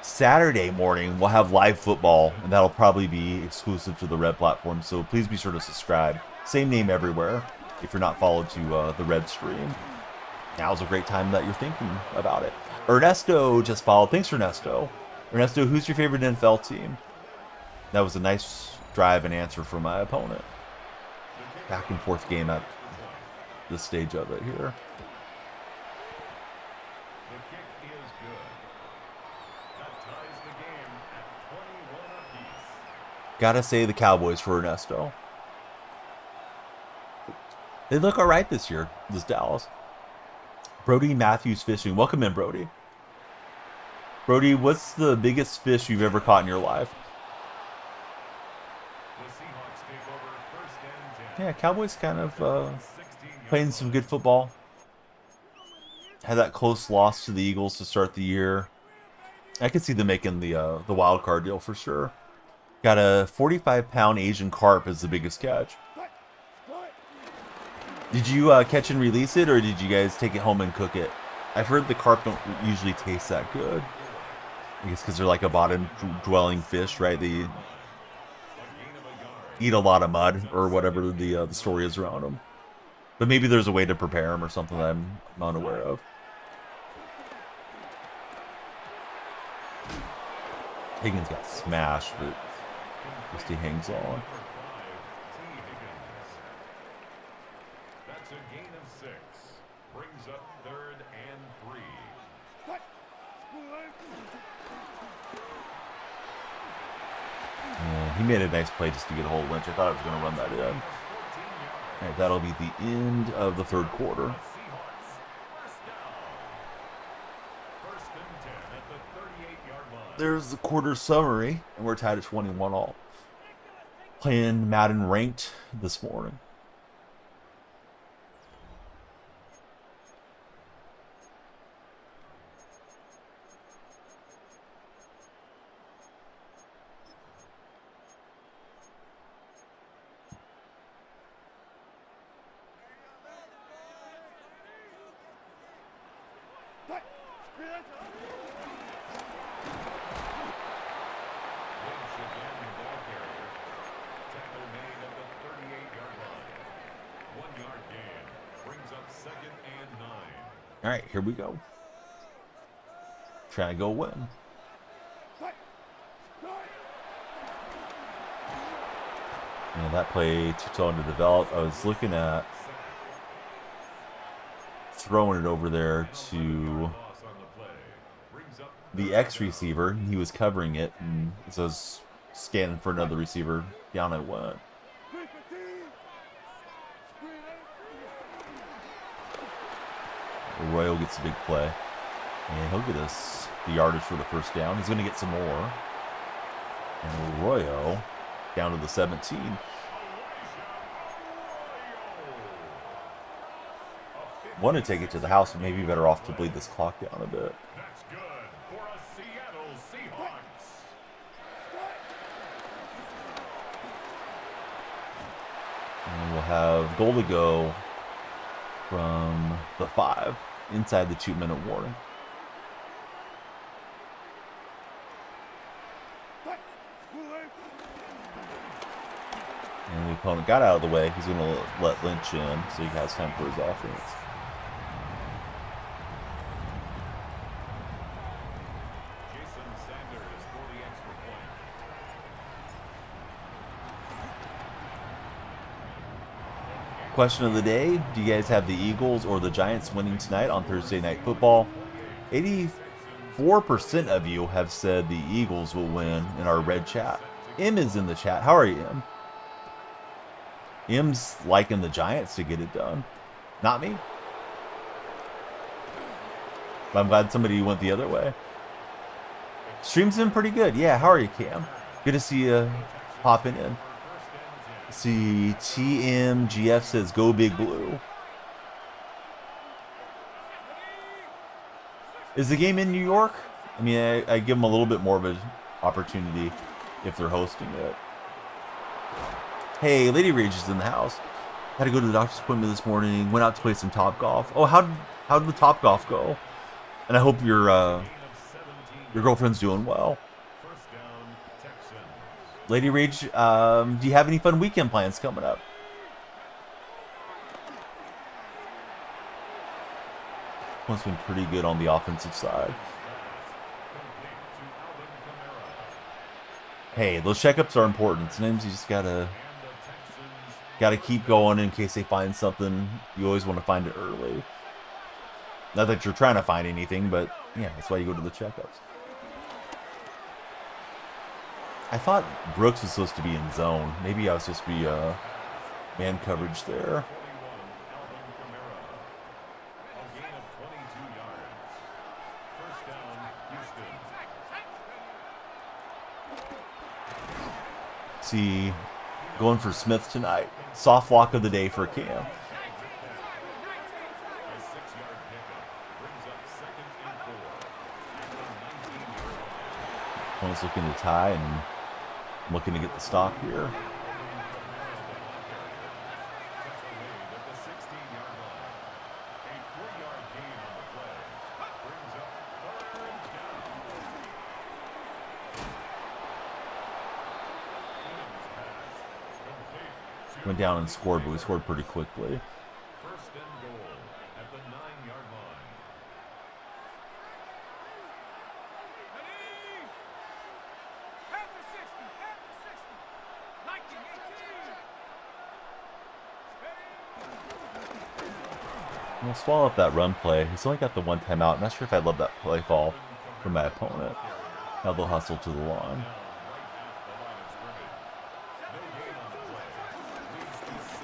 S1: Saturday morning, we'll have live football, and that'll probably be exclusive to the Red platform, so please be sure to subscribe. Same name everywhere if you're not followed to the Red stream. Now's a great time that you're thinking about it. Ernesto just followed. Thanks, Ernesto. Ernesto, who's your favorite NFL team? That was a nice drive and answer from my opponent. Back and forth game at this stage of it here.
S3: The kick is good. That ties the game at 21 apiece.
S1: Gotta say the Cowboys for Ernesto. They look all right this year, this Dallas. Brody Matthews Fishing. Welcome in, Brody. Brody, what's the biggest fish you've ever caught in your life?
S3: The Seahawks take over first and 10.
S1: Yeah, Cowboys kind of playing some good football. Had that close loss to the Eagles to start the year. I could see them making the wild card deal for sure. Got a 45-pound Asian carp as the biggest catch. Did you catch and release it, or did you guys take it home and cook it? I've heard the carp don't usually taste that good. I guess because they're like a bottom-dwelling fish, right? They eat a lot of mud, or whatever the story is around them. But maybe there's a way to prepare them or something that I'm unaware of. Higgins got smashed, but at least he hangs on.
S3: That's a gain of 6. Brings up 3rd and 3.
S1: Yeah, he made a nice play just to get a hold of Lynch. I thought I was going to run that in. All right, that'll be the end of the third quarter.
S3: Seahawks first down. First and 10 at the 38-yard line.
S1: There's the quarter summary, and we're tied at 21 all. Playing Madden ranked this morning.
S3: Lynch again, the ball carrier. Tackle made at the 38-yard line. 1-yard gain. Brings up 2nd and 9.
S1: All right, here we go. Try to go win. Yeah, that play took long to develop. I was looking at throwing it over there to
S3: Loss on the play. Brings up
S1: the X receiver. He was covering it, and so I was scanning for another receiver. Down I went. Arroyo gets a big play, and he'll get us the yardage for the first down. He's going to get some more. And Arroyo down to the 17. Want to take it to the house, but maybe better off to bleed this clock down a bit.
S3: That's good for a Seattle Seahawks.
S1: And we'll have goal to go from the 5 inside the 2-minute warning. And the opponent got out of the way. He's going to let Lynch in so he has time for his offense.
S3: Jason Sanders for the extra point.
S1: Question of the day: do you guys have the Eagles or the Giants winning tonight on Thursday Night Football? 84% of you have said the Eagles will win in our red chat. M is in the chat. How are you, M? M's liking the Giants to get it done. Not me. But I'm glad somebody went the other way. Stream's been pretty good. Yeah, how are you, Cam? Good to see you popping in. See, TMGF says, go Big Blue. Is the game in New York? I mean, I give them a little bit more of an opportunity if they're hosting it. Hey, Lady Rage is in the house. Had to go to the doctor's appointment this morning. Went out to play some Top Golf. Oh, how did the Top Golf go? And I hope your girlfriend's doing well. Lady Rage, do you have any fun weekend plans coming up? One's been pretty good on the offensive side. Hey, those checkups are important. Sometimes you just gotta keep going in case they find something. You always want to find it early. Not that you're trying to find anything, but yeah, that's why you go to the checkups. I thought Brooks was supposed to be in zone. Maybe I was supposed to be man coverage there. See, going for Smith tonight. Soft lock of the day for Cam. One's looking to tie, and I'm looking to get the stop here. Went down and scored, but we scored pretty quickly.
S3: First and goal at the 9-yard line.
S1: We'll swallow up that run play. He's only got the one timeout. I'm not sure if I love that play call from my opponent. Now they'll hustle to the line.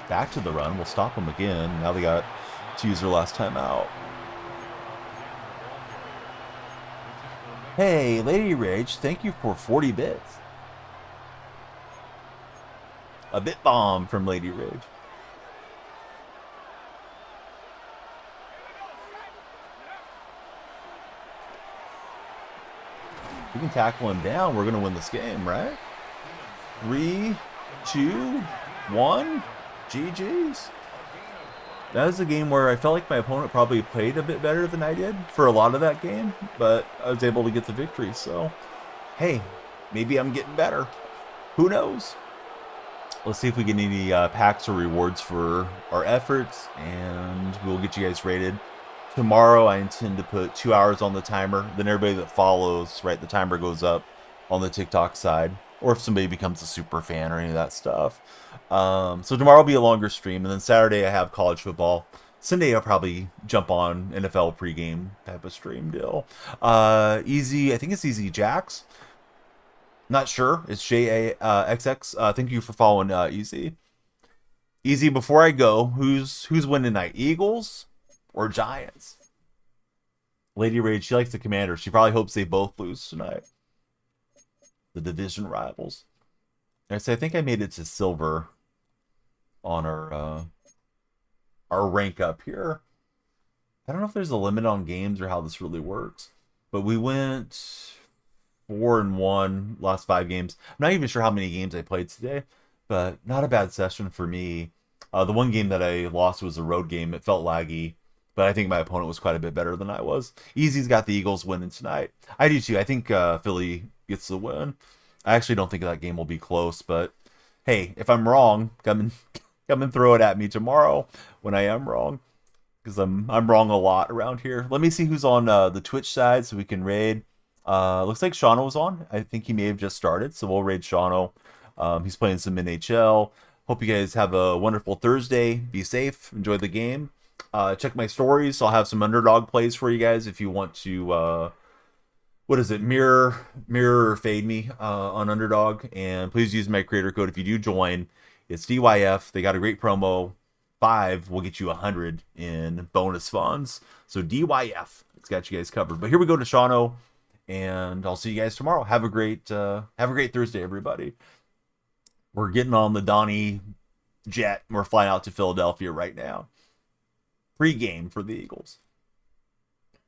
S1: Back to the run. We'll stop them again. Now they got to use their last timeout. Hey, Lady Rage, thank you for 40 bits. A bit bomb from Lady Rage. We can tackle him down. We're going to win this game, right? 3, 2, 1. GG's. That was a game where I felt like my opponent probably played a bit better than I did for a lot of that game, but I was able to get the victory. So, hey, maybe I'm getting better. Who knows? Let's see if we get any packs or rewards for our efforts, and we'll get you guys rated. Tomorrow, I intend to put 2 hours on the timer. Then everybody that follows, right, the timer goes up on the TikTok side. Or if somebody becomes a super fan or any of that stuff. So tomorrow will be a longer stream. And then Saturday, I have college football. Sunday, I'll probably jump on NFL pregame type of stream deal. Easy, I think it's Easy Jacks. Not sure. It's JAXX. Thank you for following Easy. Easy, before I go, who's winning tonight? Eagles or Giants? Lady Rage, she likes the Commanders. She probably hopes they both lose tonight. The division rivals. I think I made it to silver on our rank up here. I don't know if there's a limit on games or how this really works, but we went 4-1 last 5 games. I'm not even sure how many games I played today, but not a bad session for me. The one game that I lost was a road game. It felt laggy, but I think my opponent was quite a bit better than I was. Easy's got the Eagles winning tonight. I do too. I think Philly gets the win. I actually don't think that game will be close, but hey, if I'm wrong, come and throw it at me tomorrow when I am wrong, because I'm wrong a lot around here. Let me see who's on the Twitch side so we can raid. Looks like Shauno was on. I think he may have just started, so we'll raid Shauno. He's playing some NHL. Hope you guys have a wonderful Thursday. Be safe. Enjoy the game. Check my stories. I'll have some underdog plays for you guys if you want to. What is it? Mirror or fade me on Underdog, and please use my creator code if you do join. It's DYF. They got a great promo. 5 will get you 100 in bonus funds. So DYF, it's got you guys covered. But here we go to Shawno, and I'll see you guys tomorrow. Have a great Thursday, everybody. We're getting on the Donnie jet. We're flying out to Philadelphia right now. Pre-game for the Eagles.